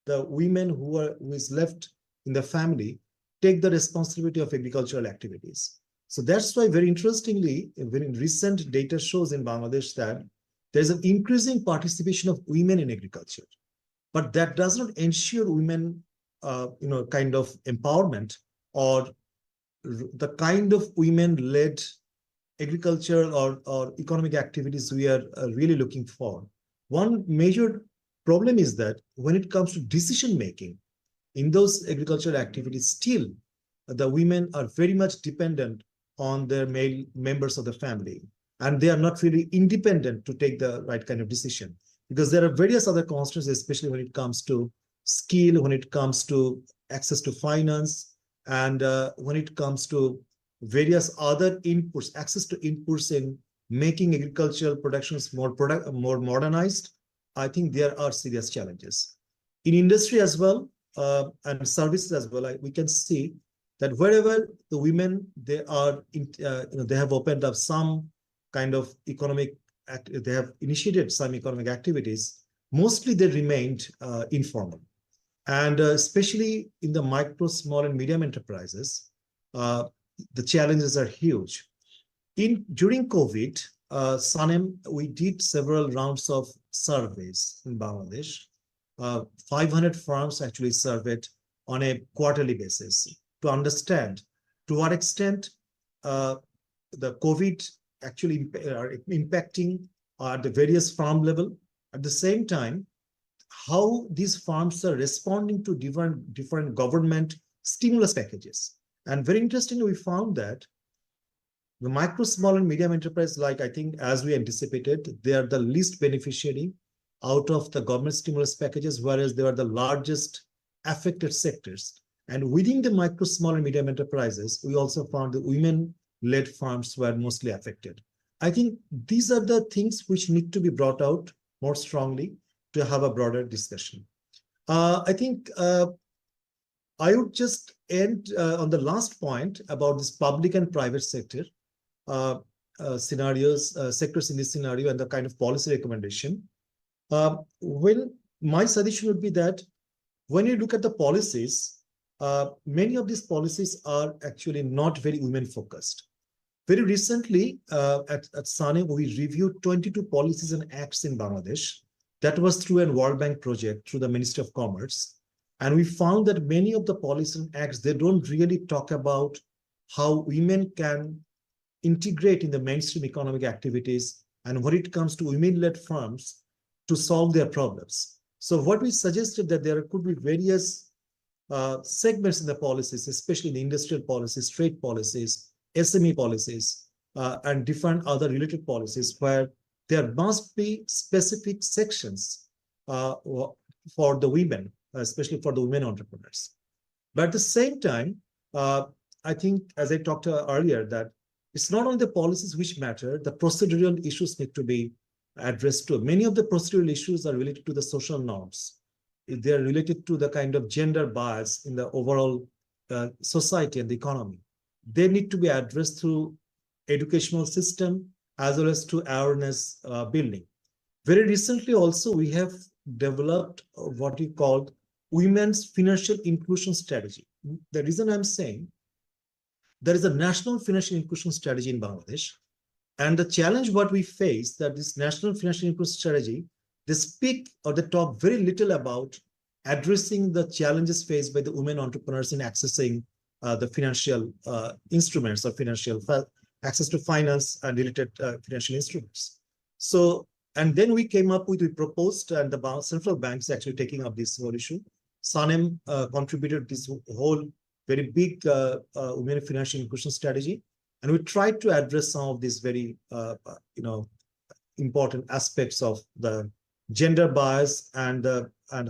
Speaker 5: the women who is left in the family take the responsibility of agricultural activities. So that's why, very interestingly, very recent data shows in Bangladesh that there's an increasing participation of women in agriculture, but that does not ensure women, kind of empowerment or the kind of women-led agriculture or economic activities we are really looking for. One major problem is that when it comes to decision making in those agricultural activities, still the women are very much dependent on their male members of the family, and they are not really independent to take the right kind of decision, because there are various other constraints, especially when it comes to skill, when it comes to access to finance, and when it comes to various other inputs, access to inputs in making agricultural productions more modernized. I think there are serious challenges. In industry as well, and services as well, we can see that wherever the women, they have opened up some kind of they have initiated some economic activities, mostly they remained informal. And especially in the micro, small, and medium enterprises, the challenges are huge. During COVID, Sanem, we did several rounds of surveys in Bangladesh. 500 firms actually surveyed on a quarterly basis to understand to what extent the COVID actually are impacting at the various farm level. At the same time, how these farms are responding to different government stimulus packages. And very interestingly, we found that the micro, small, and medium enterprise, like I think as we anticipated, they are the least beneficiary out of the government stimulus packages, whereas they are the largest affected sectors. And within the micro, small, and medium enterprises, we also found the women-led farms were mostly affected. I think these are the things which need to be brought out more strongly to have a broader discussion. I think I would just end on the last point about this public and private sector scenarios, sectors in this scenario, and the kind of policy recommendation. When my suggestion would be that when you look at the policies, many of these policies are actually not very women focused. Very recently at SANE, we reviewed 22 policies and acts in Bangladesh. That was through a World Bank project through the Ministry of Commerce. And we found that many of the policies and acts, they don't really talk about how women can integrate in the mainstream economic activities and when it comes to women-led firms to solve their problems. So what we suggested that there could be various segments in the policies, especially the industrial policies, trade policies, SME policies, and different other related policies where there must be specific sections for the women, especially for the women entrepreneurs. But at the same time, I think, as I talked earlier, that it's not only the policies which matter, the procedural issues need to be addressed too. Many of the procedural issues are related to the social norms. They are related to the kind of gender bias in the overall society and the economy. They need to be addressed through educational system as well as to awareness building. Very recently also, we have developed what we called Women's Financial Inclusion Strategy. The reason I'm saying there is a national financial inclusion strategy in Bangladesh. And the challenge what we face that this national financial inclusion strategy, they speak or they talk very little about addressing the challenges faced by the women entrepreneurs in accessing the financial instruments or financial access to finance and related financial instruments. So, and then we came up with, we proposed, and the central banks actually taking up this whole issue. SANEM contributed this whole very big women financial inclusion strategy. And we tried to address some of these very, important aspects of the gender bias and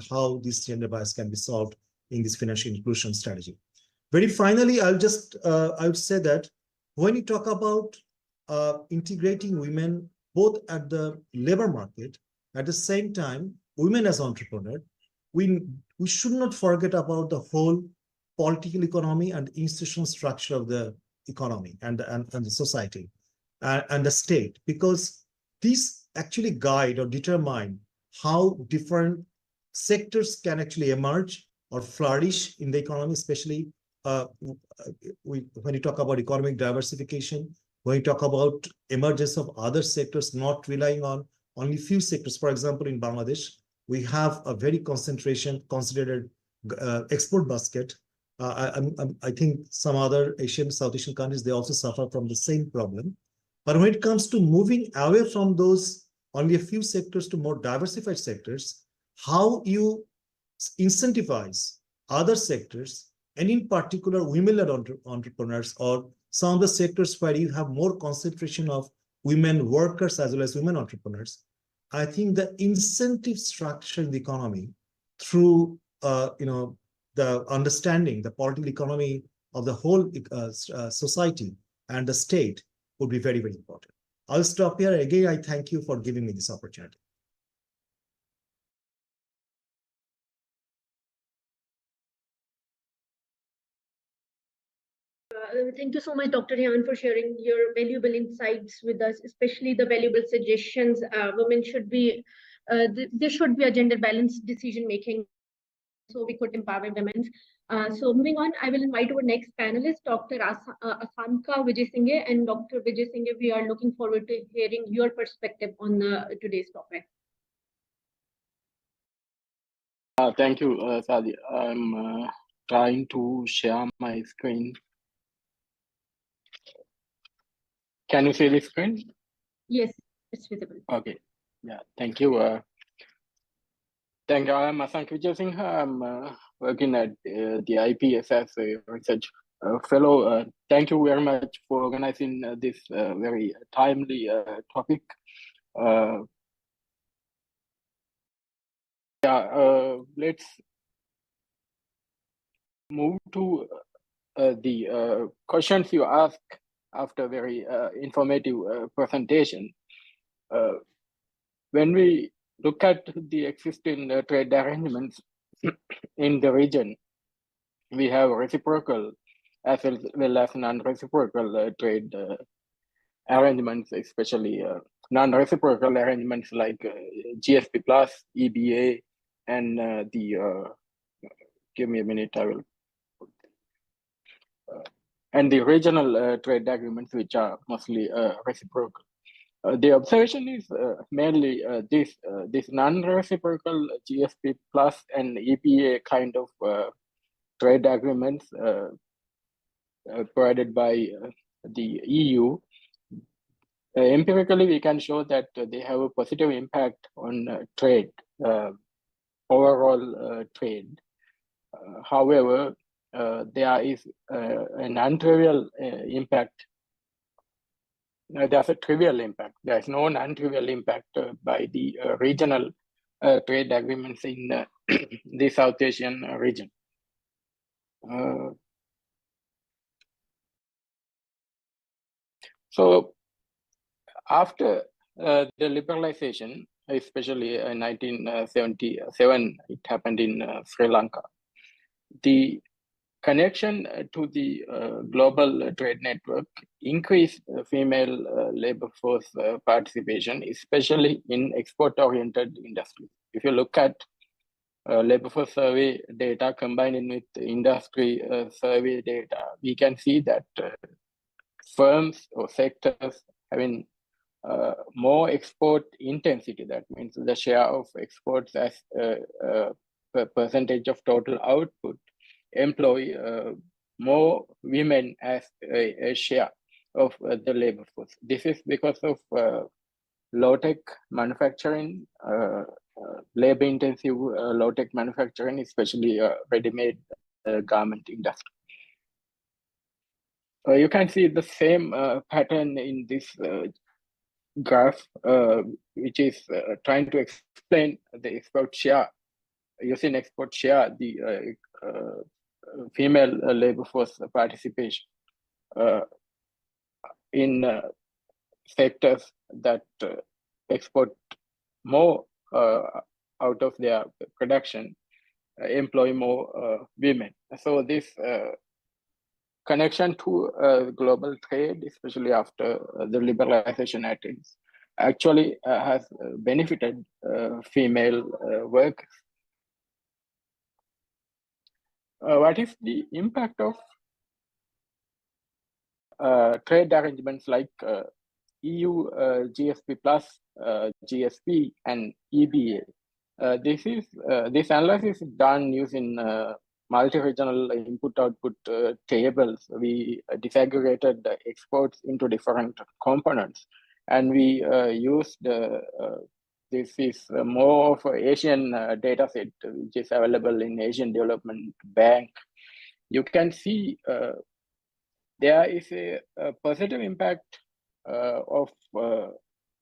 Speaker 5: how this gender bias can be solved in this financial inclusion strategy. Very finally, I would say that when you talk about integrating women both at the labor market, at the same time, women as entrepreneurs, we should not forget about the whole political economy and institutional structure of the economy and the society and the state, because these actually guide or determine how different sectors can actually emerge or flourish in the economy, especially when you talk about economic diversification, when you talk about emergence of other sectors not relying on only few sectors. For example, in Bangladesh, we have a very concentrated export basket. I think some other South Asian countries, they also suffer from the same problem. But when it comes to moving away from those only a few sectors to more diversified sectors, how you incentivize other sectors, and in particular women-led entrepreneurs, or some of the sectors where you have more concentration of women workers as well as women entrepreneurs, I think the incentive structure in the economy through the understanding, the political economy of the whole society and the state would be very, very important. I'll stop here. Again, I thank you for giving me this opportunity.
Speaker 1: Thank you so much, Dr. Heyman, for sharing your valuable insights with us, especially the valuable suggestions. Women should be, there should be a gender balanced decision making so we could empower women. So moving on, I will invite our next panelist, Dr. Asanka Vijay and Dr. Vijay Singh. We are looking forward to hearing your perspective on today's topic.
Speaker 6: Thank you, Sadia. I'm trying to share my screen. Can you see the screen?
Speaker 1: Yes, it's visible.
Speaker 6: Okay. Yeah, thank you. Thank you. I'm Asanka Vijay Singh. I'm working at the IPS as a research fellow. Thank you very much for organizing this very timely topic. Let's move to the questions you asked after very informative presentation. When we look at the existing trade arrangements in the region, we have reciprocal as well as non-reciprocal trade arrangements, especially non-reciprocal arrangements like GSP Plus, EBA, and give me a minute, I will. And the regional trade agreements, which are mostly reciprocal. The observation is mainly this non-reciprocal GSP Plus and EBA kind of trade agreements provided by the EU. Empirically, we can show that they have a positive impact on trade, overall trade. However, there is a non-trivial impact. There's a trivial impact. There's no non-trivial impact by the regional trade agreements in the South Asian region. So after the liberalization, especially in 1977, it happened in Sri Lanka. The connection to the global trade network increased female labor force participation, especially in export-oriented industries. If you look at labor force survey data combined with industry survey data, we can see that firms or sectors having more export intensity, that means the share of exports as a percentage of total output, employ more women as a share of the labor force. This is because of low-tech manufacturing, labor-intensive low-tech manufacturing, especially ready-made garment industry. You can see the same pattern in this graph, which is trying to explain the export share. Using export share, the female labor force participation in sectors that export more out of their production, employ more women. So this connection to global trade, especially after the liberalization actions, actually has benefited female workers. What is the impact of trade arrangements like EU GSP Plus, GSP, and EBA? This analysis is done using multi-regional input-output tables. We disaggregated the exports into different components, and we used this is more of an Asian data set, which is available in Asian Development Bank. You can see there is a positive impact of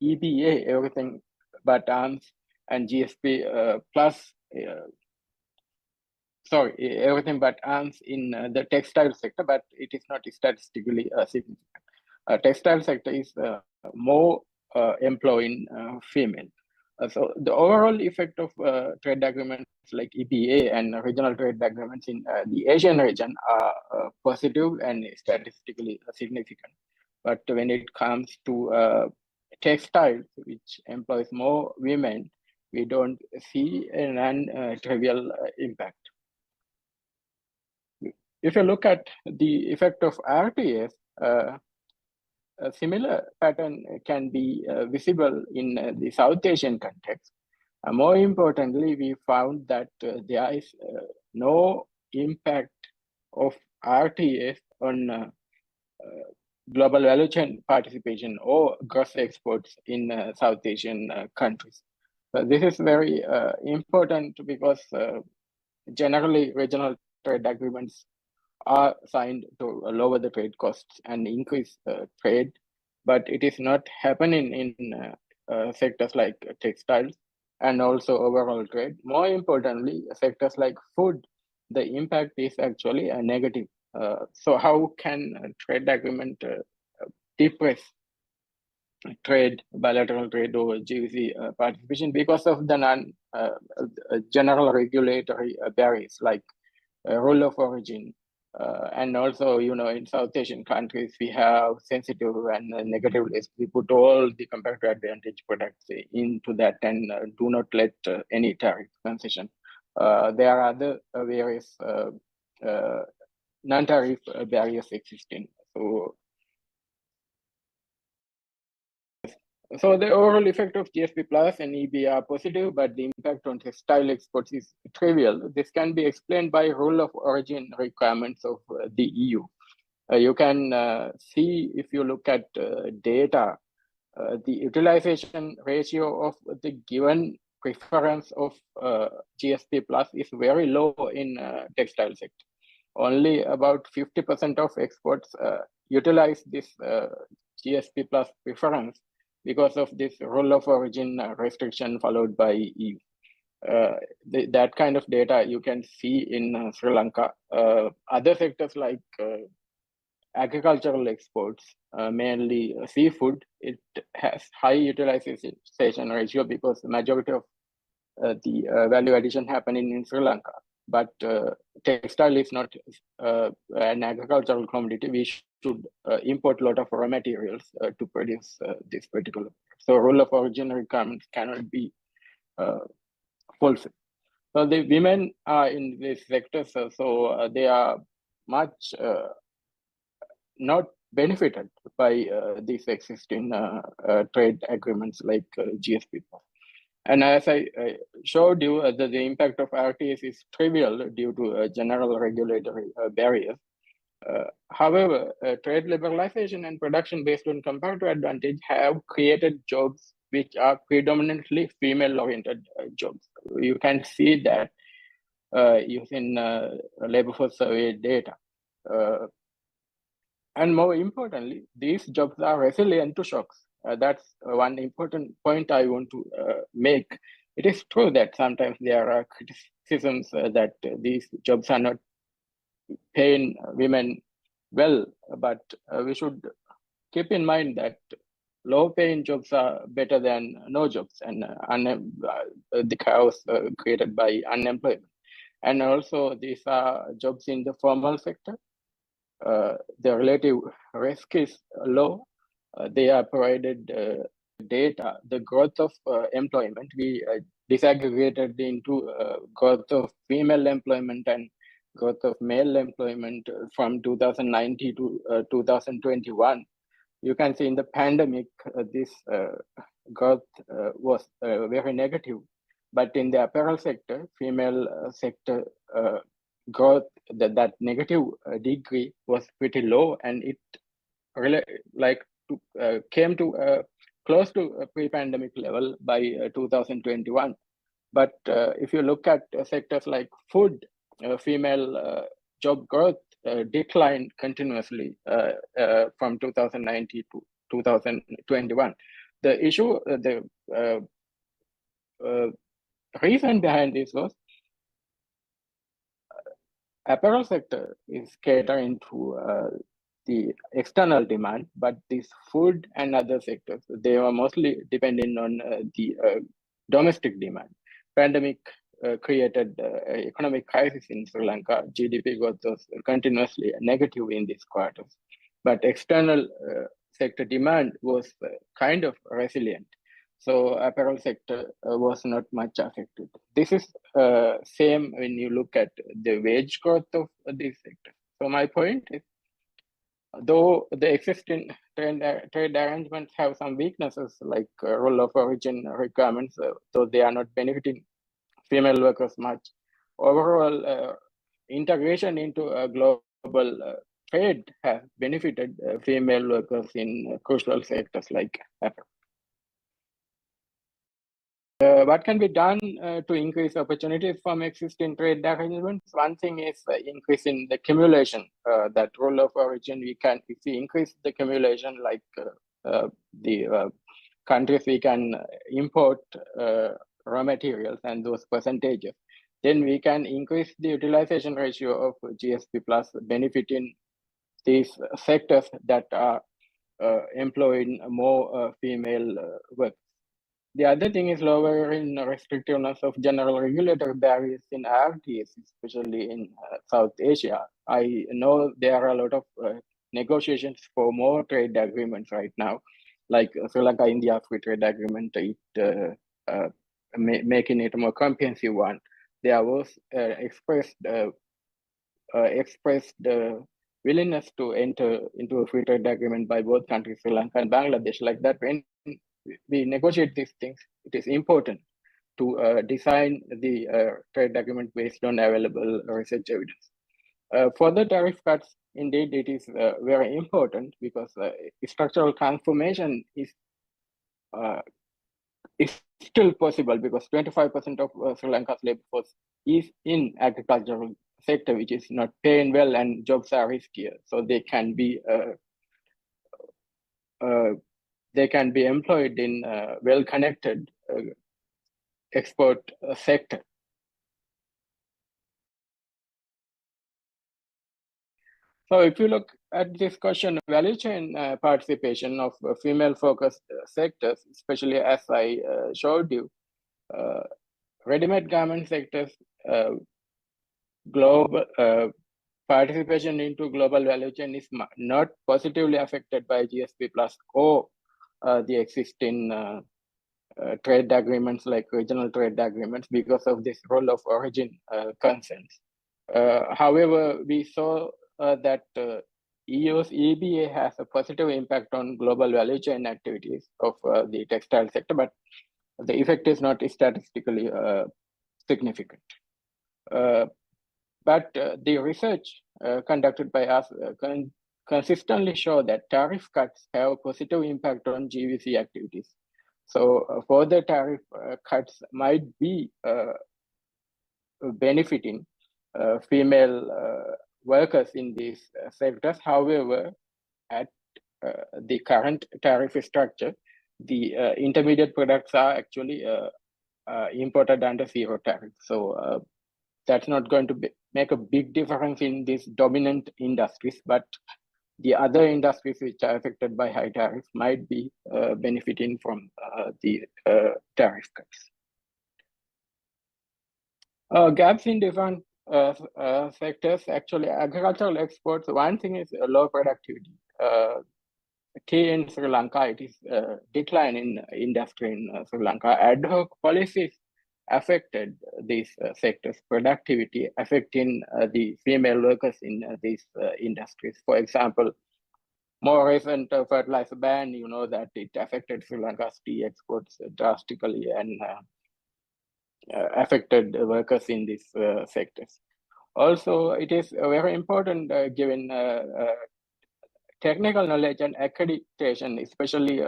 Speaker 6: EBA, everything but arms, and GSP Plus, sorry, everything but arms in the textile sector, but it is not statistically significant. Textile sector is more employing female. So the overall effect of trade agreements like EPA and regional trade agreements in the Asian region are positive and statistically significant. But when it comes to textiles, which employs more women, we don't see a non-trivial impact. if you look at the effect of RTS, a similar pattern can be visible in the South Asian context. More importantly, we found that there is no impact of RTS on global value chain participation or gross exports in South Asian countries. This is very important because generally regional trade agreements are signed to lower the trade costs and increase trade, but it is not happening in sectors like textiles and also overall trade. More importantly, sectors like food, the impact is actually a negative. So how can a trade agreement depress trade, bilateral trade or GVC participation because of the general regulatory barriers like rule of origin, and also, in South Asian countries, we have sensitive and negative lists. We put all the comparative advantage products into that and do not let any tariff concession. There are other various non-tariff barriers existing. So the overall effect of GSP Plus and EB are positive, but the impact on textile exports is trivial. This can be explained by rule of origin requirements of the EU. You can see, if you look at data, the utilization ratio of the given preference of GSP Plus is very low in textile sector. Only about 50% of exports utilize this GSP Plus preference because of this rule of origin restriction followed by EU. That kind of data you can see in Sri Lanka. Other sectors like agricultural exports, mainly seafood, it has high utilization ratio because the majority of the value addition happening in Sri Lanka. But textile is not an agricultural commodity. We should import a lot of raw materials to produce this particular. So rule of origin requirements cannot be fulfilled. So the women are in this sector, so they are much not benefited by these existing trade agreements like GSP. And as I showed you, the impact of RTS is trivial due to general regulatory barriers. However, trade liberalization and production based on comparative advantage have created jobs which are predominantly female-oriented jobs. You can see that using labor force survey data. And more importantly, these jobs are resilient to shocks. That's one important point I want to make. It is true that sometimes there are criticisms that these jobs are not paying women well, but we should keep in mind that low-paying jobs are better than no jobs, and the chaos created by unemployment. And also, these are jobs in the formal sector. The relative risk is low. They are provided data. The growth of employment, we disaggregated into growth of female employment and growth of male employment from 2019 to 2021. You can see in the pandemic, this growth was very negative. But in the apparel sector, female sector growth, that negative degree was pretty low, and it really came to close to a pre-pandemic level by 2021. But if you look at sectors like food, female job growth declined continuously from 2019 to 2021. The issue, the reason behind this was apparel sector is catering to the external demand, but this food and other sectors, they were mostly depending on the domestic demand. Pandemic created economic crisis in Sri Lanka. GDP growth was continuously negative in these quarters, but external sector demand was kind of resilient. So apparel sector was not much affected. This is same when you look at the wage growth of these sectors. So my point is, though the existing trade arrangements have some weaknesses like rule of origin requirements, so they are not benefiting female workers much. Overall, integration into a global trade has benefited female workers in crucial sectors like Africa. What can be done to increase opportunities from existing trade arrangements? One thing is increasing the accumulation. That rule of origin, if we increase the accumulation, like the countries we can import raw materials and those percentages, then we can increase the utilization ratio of GSP plus, benefiting these sectors that are employing more female workers. The other thing is lowering restrictiveness of general regulatory barriers in RTs, especially in South Asia. I know there are a lot of negotiations for more trade agreements right now, like Sri Lanka India Free Trade Agreement, making it a more comprehensive one. There was expressed willingness to enter into a free trade agreement by both countries, Sri Lanka and Bangladesh. Like that, when we negotiate these things, it is important to design the trade agreement based on available research evidence. For the tariff cuts, indeed, it is very important because structural transformation is still possible because 25% of Sri Lanka's labor force is in agricultural sector, which is not paying well and jobs are riskier. So they can be employed in well-connected export sector. So if you look at this question, value chain participation of female-focused sectors, especially as I showed you, ready-made garment sectors, global participation into global value chain is not positively affected by GSP plus or the existing trade agreements like regional trade agreements because of this rule of origin concerns. However, we saw that EU's EBA has a positive impact on global value chain activities of the textile sector, but the effect is not statistically significant. But the research conducted by us consistently show that tariff cuts have a positive impact on GVC activities. So further tariff cuts might be benefiting female workers in these sectors. However, at the current tariff structure, the intermediate products are actually imported under zero tariff. So that's not going to make a big difference in these dominant industries, but the other industries which are affected by high tariffs might be benefiting from the tariff cuts. Gaps in different sectors, actually agricultural exports, one thing is low productivity. Tea in Sri Lanka, it is decline in industry in Sri Lanka. Ad hoc policies affected these sectors' productivity, affecting the female workers in these industries. For example, more recent fertilizer ban, you know that it affected Sri Lanka's tea exports drastically and affected workers in these sectors. Also, it is very important given technical knowledge and accreditation, especially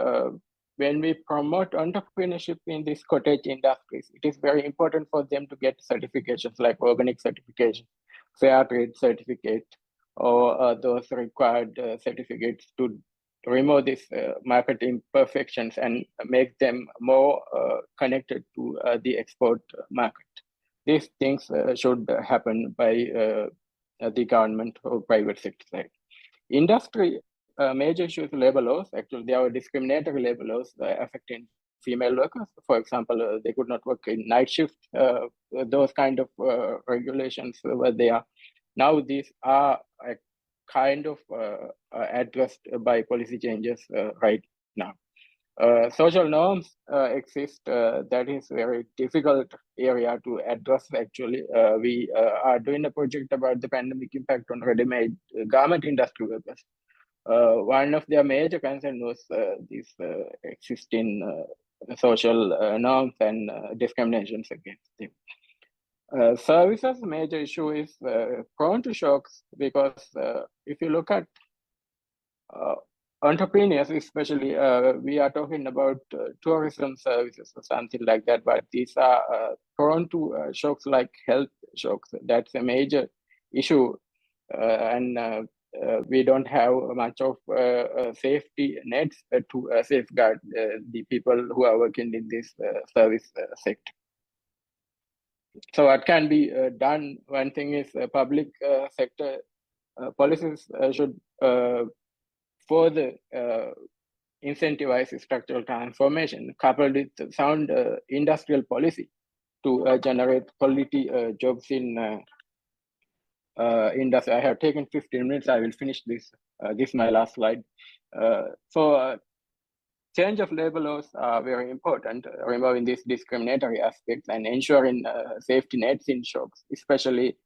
Speaker 6: when we promote entrepreneurship in these cottage industries. It is very important for them to get certifications like organic certification, fair trade certificate, or those required certificates to remove these market imperfections and make them more connected to the export market. These things should happen by the government or private sector side. Industry major issues labor laws. Actually, there are discriminatory labor laws affecting female workers. For example, they could not work in night shift. Those kind of regulations were there. Now these are kind of addressed by policy changes right now. Social norms exist. That is very difficult area to address. Actually, we are doing a project about the pandemic impact on ready-made garment industry workers. One of their major concerns was these existing social norms and discriminations against them. Services major issue is prone to shocks because if you look at entrepreneurs, especially, we are talking about tourism services or something like that, but these are prone to shocks like health shocks. That's a major issue, and we don't have much of safety nets to safeguard the people who are working in this service sector. So what can be done? One thing is public sector policies should further incentivize structural transformation coupled with sound industrial policy to generate quality jobs in industry. I have taken 15 minutes. I will finish this. This is my last slide. Change of labor laws are very important, removing these discriminatory aspects and ensuring safety nets in shops, especially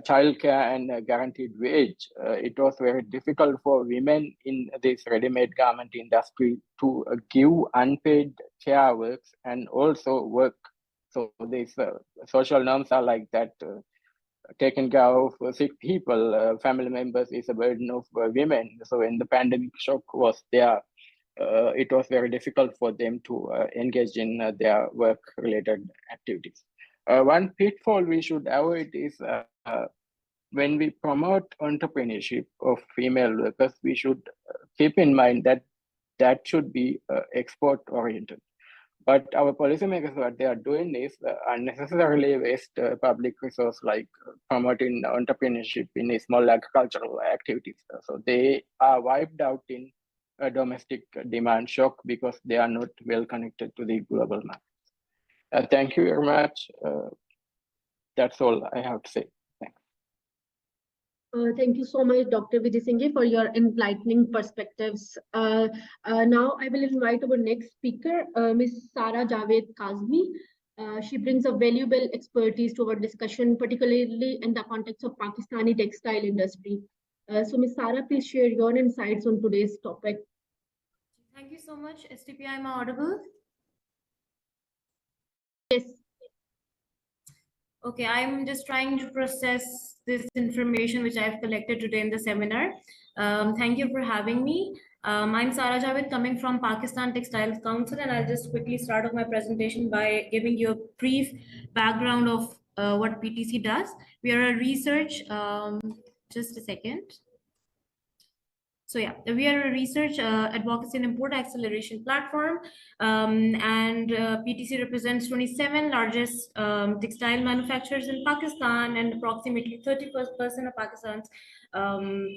Speaker 6: childcare and guaranteed wage. It was very difficult for women in this ready-made garment industry to give unpaid care works and also work. So these social norms are like that. Taking care of sick people, family members is a burden of women. So when the pandemic shock was there, it was very difficult for them to engage in their work-related activities. One pitfall we should avoid is when we promote entrepreneurship of female workers, we should keep in mind that that should be export-oriented. But our policymakers, what they are doing is unnecessarily waste public resource like promoting entrepreneurship in small agricultural activities. So they are wiped out in a domestic demand shock because they are not well connected to the global market. Thank you very much. That's all I have to say. Thanks.
Speaker 1: Thank you so much, Dr. Vijay Singh, for your enlightening perspectives. Now I will invite our next speaker, Ms. Sara Javed Kazmi. She brings a valuable expertise to our discussion, particularly in the context of Pakistani textile industry. So Ms. Sara, please share your insights on today's topic.
Speaker 7: Thank you so much. STP, am I audible?
Speaker 1: Yes.
Speaker 7: Okay, I'm just trying to process this information which I've collected today in the seminar. Thank you for having me. I'm Sara Javed, coming from Pakistan Textiles Council, and I'll just quickly start off my presentation by giving you a brief background of what PTC does. We are a research, just a second. So yeah, we are a research, advocacy and import acceleration platform, and PTC represents 27 largest textile manufacturers in Pakistan and approximately 30% of Pakistan's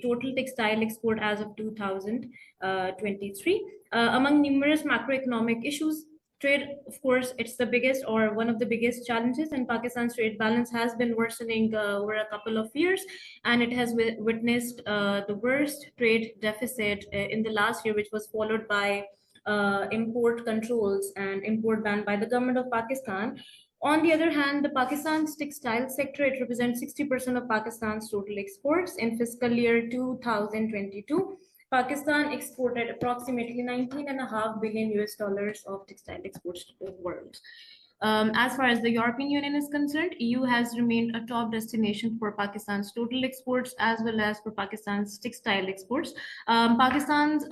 Speaker 7: total textile export as of 2023. Among numerous macroeconomic issues, trade, of course, it's the biggest or one of the biggest challenges, and Pakistan's trade balance has been worsening over a couple of years, and it has witnessed the worst trade deficit in the last year, which was followed by import controls and import ban by the government of Pakistan. On the other hand, the Pakistan's textile sector, it represents 60% of Pakistan's total exports. In fiscal year 2022, Pakistan exported approximately $19.5 billion of textile exports to the world. As far as the European Union is concerned, EU has remained a top destination for Pakistan's total exports as well as for Pakistan's textile exports. Pakistan's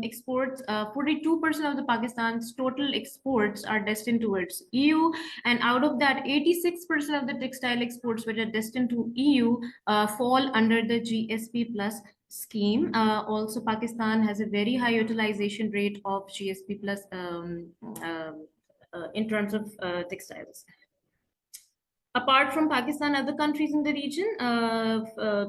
Speaker 7: exports, 42% of the Pakistan's total exports are destined towards EU, and out of that, 86% of the textile exports which are destined to EU fall under the GSP Plus scheme. Also, Pakistan has a very high utilization rate of GSP Plus in terms of textiles. Apart from Pakistan, other countries in the region,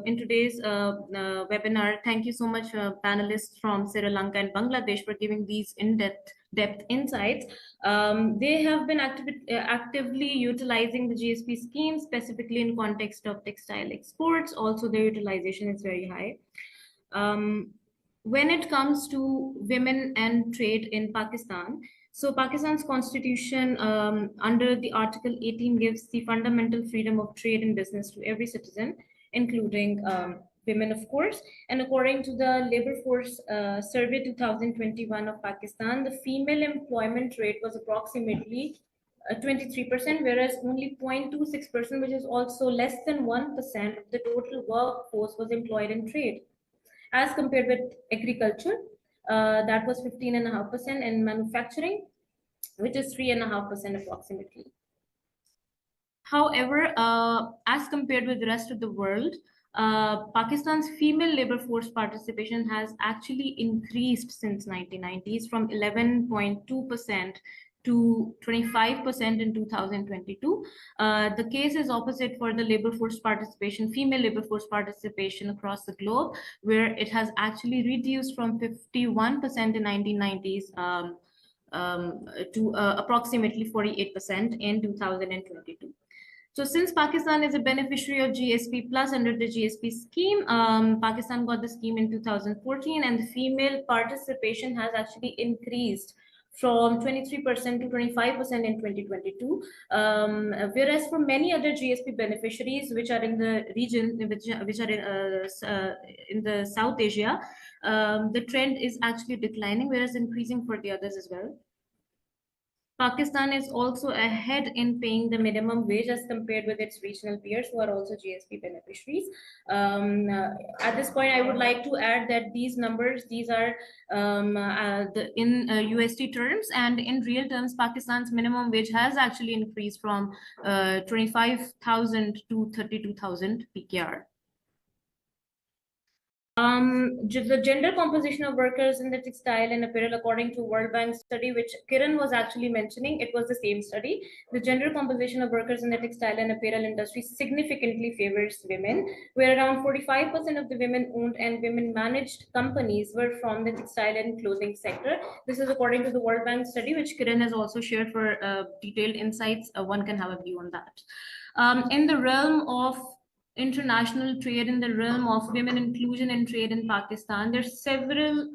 Speaker 7: in today's webinar, thank you so much, panelists from Sri Lanka and Bangladesh, for giving these in-depth insights. They have been actively utilizing the GSP scheme, specifically in context of textile exports. Also, their utilization is very high. when it comes to women and trade in Pakistan, so Pakistan's constitution under the Article 18 gives the fundamental freedom of trade and business to every citizen, including women, of course. And according to the Labor Force Survey 2021 of Pakistan, the female employment rate was approximately 23%, whereas only 0.26%, which is also less than 1% of the total workforce, was employed in trade. As compared with agriculture, that was 15.5%, and manufacturing, which is 3.5% approximately. However, as compared with the rest of the world, Pakistan's female labor force participation has actually increased since 1990s from 11.2% to 25% in 2022. The case is opposite for the labor force participation, female labor force participation across the globe, where it has actually reduced from 51% in 1990s to approximately 48% in 2022. So since Pakistan is a beneficiary of GSP Plus under the GSP scheme, Pakistan got the scheme in 2014, and the female participation has actually increased from 23% to 25% in 2022. Whereas for many other GSP beneficiaries, which are in the region, which are in the South Asia, the trend is actually declining, whereas increasing for the others as well. Pakistan is also ahead in paying the minimum wage as compared with its regional peers who are also GSP beneficiaries. At this point, I would like to add that these numbers, these are in USD terms, and in real terms, Pakistan's minimum wage has actually increased from 25,000 to 32,000 PKR. The gender composition of workers in the textile and apparel, according to World Bank study, which Kiran was actually mentioning, it was the same study. The gender composition of workers in the textile and apparel industry significantly favors women, where around 45% of the women-owned and women-managed companies were from the textile and clothing sector. This is according to the World Bank study, which Kiran has also shared for detailed insights. One can have a view on that. In the realm of international trade, in the realm of women inclusion in trade in Pakistan, there are several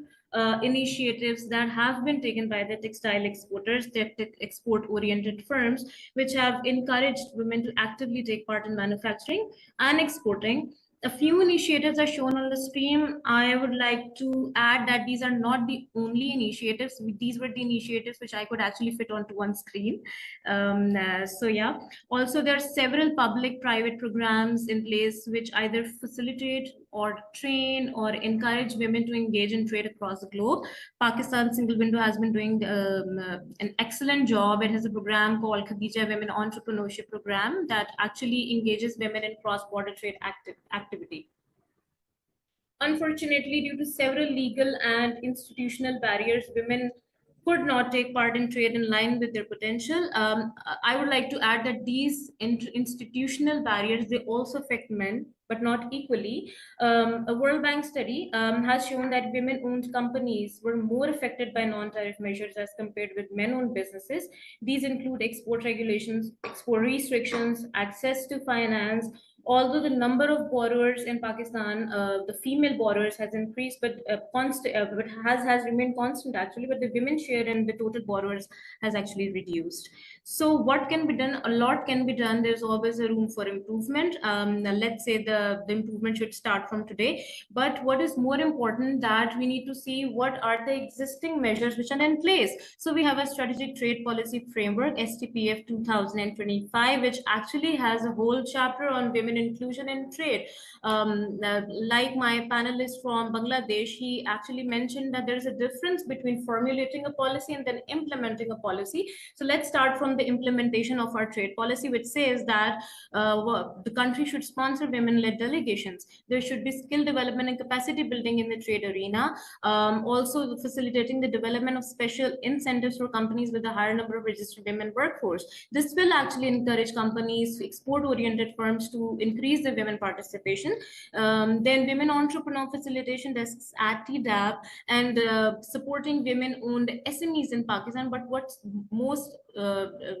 Speaker 7: initiatives that have been taken by the textile exporters, the export-oriented firms, which have encouraged women to actively take part in manufacturing and exporting. A few initiatives are shown on the screen. I would like to add that these are not the only initiatives. These were the initiatives which I could actually fit onto one screen. So yeah, also there are several public-private programs in place which either facilitate or train or encourage women to engage in trade across the globe. Pakistan Single Window has been doing an excellent job. It has a program called Khadija Women Entrepreneurship Program that actually engages women in cross-border trade activity. Unfortunately, due to several legal and institutional barriers, women could not take part in trade in line with their potential. I would like to add that these institutional barriers, they also affect men, but not equally. A World Bank study has shown that women-owned companies were more affected by non-tariff measures as compared with men-owned businesses. These include export regulations, export restrictions, access to finance. Although the number of borrowers in Pakistan, the female borrowers has increased, but has remained constant actually, but the women's share in the total borrowers has actually reduced. So what can be done? A lot can be done. There's always a room for improvement. Let's say the improvement should start from today. But what is more important, that we need to see what are the existing measures which are in place. So we have a strategic trade policy framework, STPF 2025, which actually has a whole chapter on women inclusion in trade. Like my panelist from Bangladesh, he actually mentioned that there is a difference between formulating a policy and then implementing a policy. So let's start from the implementation of our trade policy, which says that the country should sponsor women-led delegations. There should be skill development and capacity building in the trade arena. Also facilitating the development of special incentives for companies with a higher number of registered women workforce. This will actually encourage companies, export-oriented firms to increase the women participation. Then women entrepreneur facilitation desks at TDAP, and supporting women-owned SMEs in Pakistan. But what's most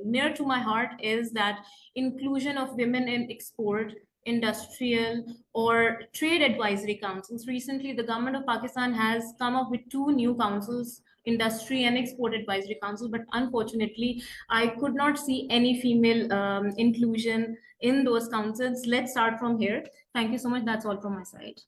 Speaker 7: near to my heart is that inclusion of women in export industrial, or trade advisory councils. Recently, the government of Pakistan has come up with 2 new councils, Industry and Export Advisory Council, but unfortunately, I could not see any female inclusion in those councils. Let's start from here. Thank you so much. That's all from my side.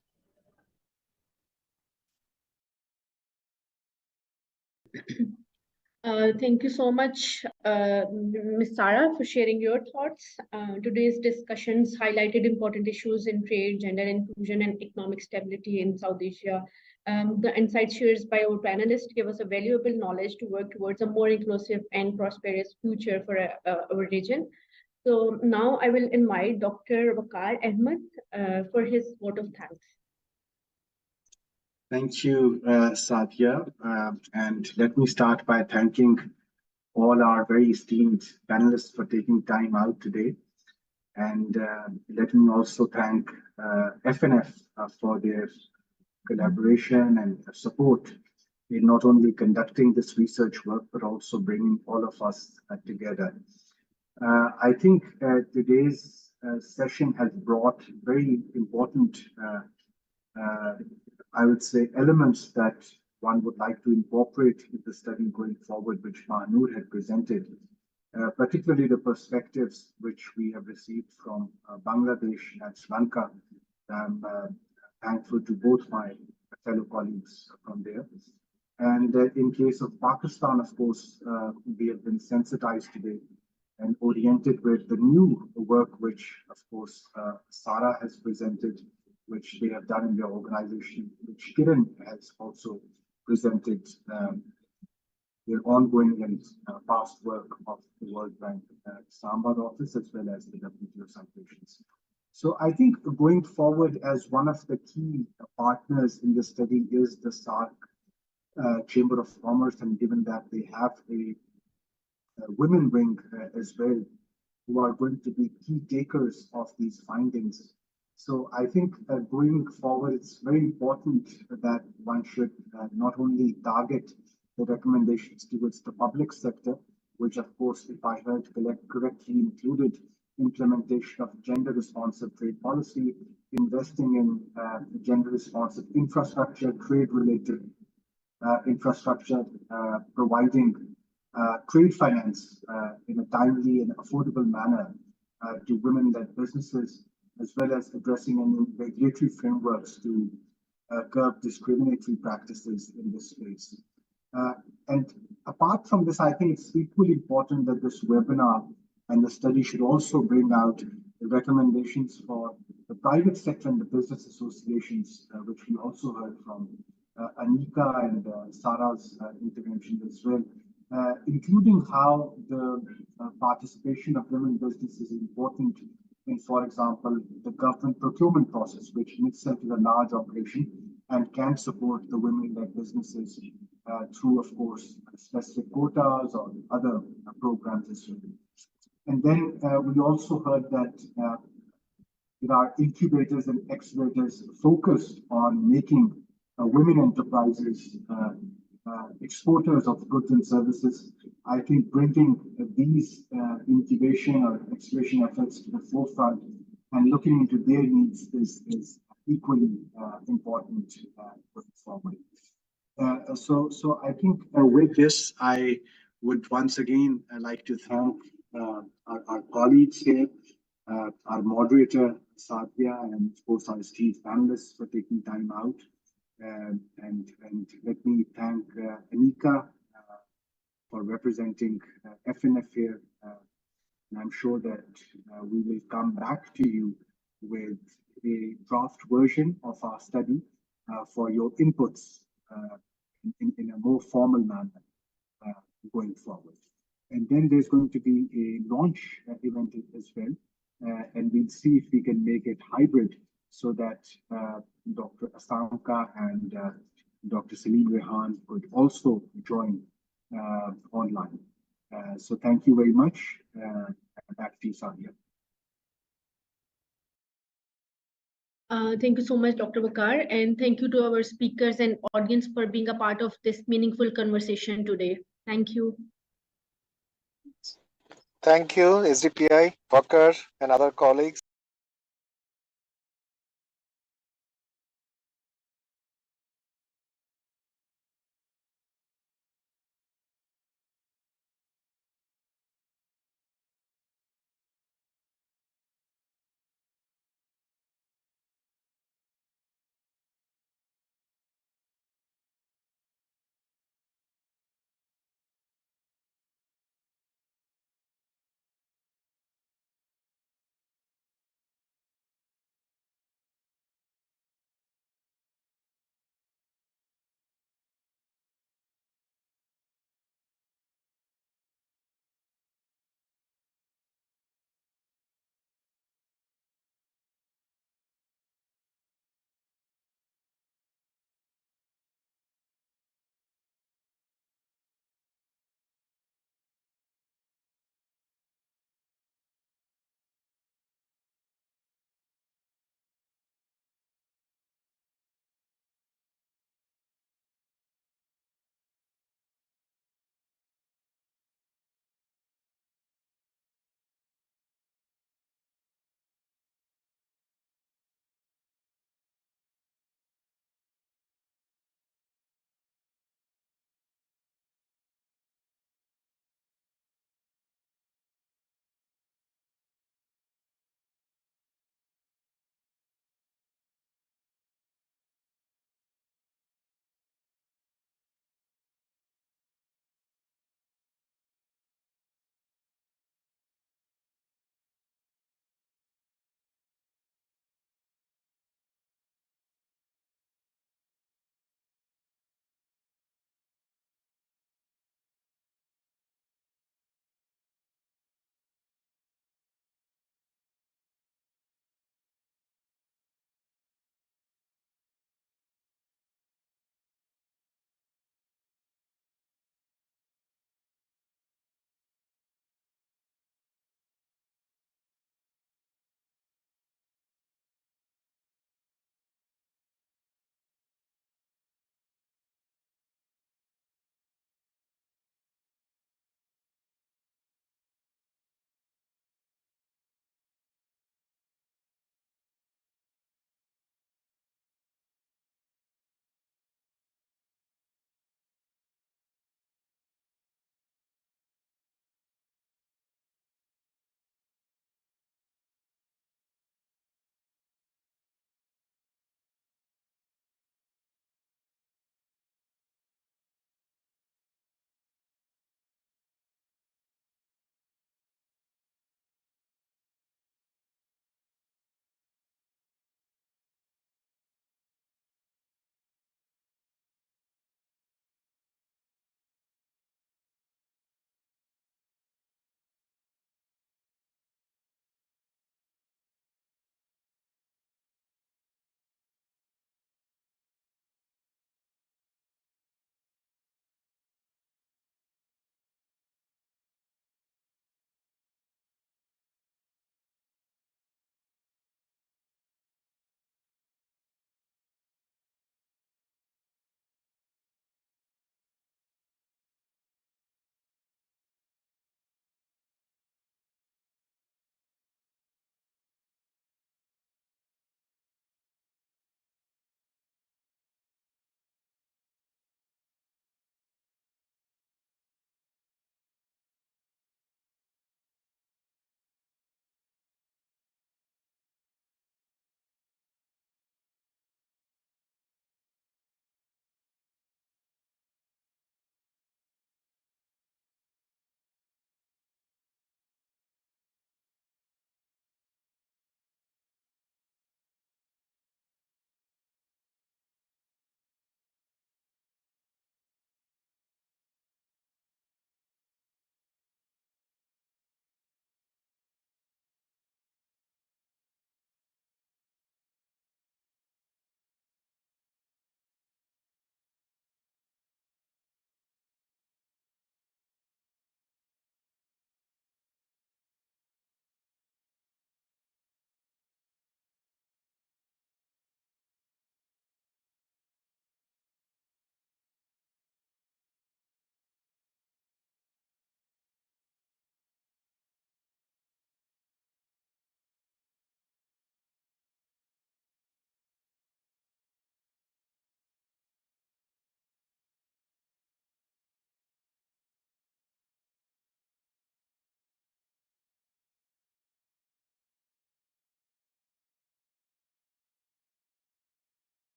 Speaker 1: Thank you so much, Ms. Sara, for sharing your thoughts. Today's discussions highlighted important issues in trade, gender inclusion, and economic stability in South Asia. The insights shared by our panelists give us a valuable knowledge to work towards a more inclusive and prosperous future for our region. So now I will invite Dr. Waqar Ahmed for his vote of thanks.
Speaker 8: Thank you, Sadia. And let me start by thanking all our very esteemed panelists for taking time out today. And let me also thank FNF for their collaboration and support in not only conducting this research work, but also bringing all of us together. I think today's session has brought very important I would say, elements that one would like to incorporate in the study going forward, which Mahnur had presented, particularly the perspectives which we have received from Bangladesh and Sri Lanka. I'm thankful to both my fellow colleagues from there. And in case of Pakistan, of course, we have been sensitized today and oriented with the new work, which, of course, Sara has presented, which they have done in their organization, which Kiran has also presented their ongoing and past work of the World Bank Islamabad office, as well as the WTO citations. So I think going forward, as one of the key partners in the study is the SAARC Chamber of Commerce, and given that they have a women wing as well, who are going to be key takers of these findings. So I think going forward, it's very important that one should not only target the recommendations towards the public sector, which of course, if I heard correctly, included implementation of gender responsive trade policy, investing in gender responsive infrastructure, trade related infrastructure, providing trade finance in a timely and affordable manner to women-led businesses, as well as addressing any regulatory frameworks to curb discriminatory practices in this space. And apart from this, I think it's equally important that this webinar and the study should also bring out the recommendations for the private sector and the business associations, which we also heard from Anika and Sara's intervention as well, including how the participation of women businesses is important in, for example, the government procurement process, which in itself is a large operation and can support the women-led businesses through, of course, specific quotas or other programs as well. And then we also heard that there are incubators and accelerators focused on making women enterprises exporters of goods and services. I think bringing these incubation or acceleration efforts to the forefront and looking into their needs is equally important going forward. So I think with this, I would once again like to thank our colleagues here, our moderator, Sadia, and of course our esteemed panelists for taking time out. And let me thank Anika for representing FNF here. And I'm sure that we will come back to you with a draft version of our study for your inputs in a more formal manner going forward. And then there's going to be a launch event as well. And we'll see if we can make it hybrid so that Dr. Asamka and Dr. Salim Rehan could also join online. So thank you very much. Back to you, Sadia.
Speaker 1: Thank you so much, Dr. Waqar, and thank you to our speakers and audience for being a part of this meaningful conversation today. Thank you.
Speaker 9: Thank you, SDPI, Waqar, and other colleagues.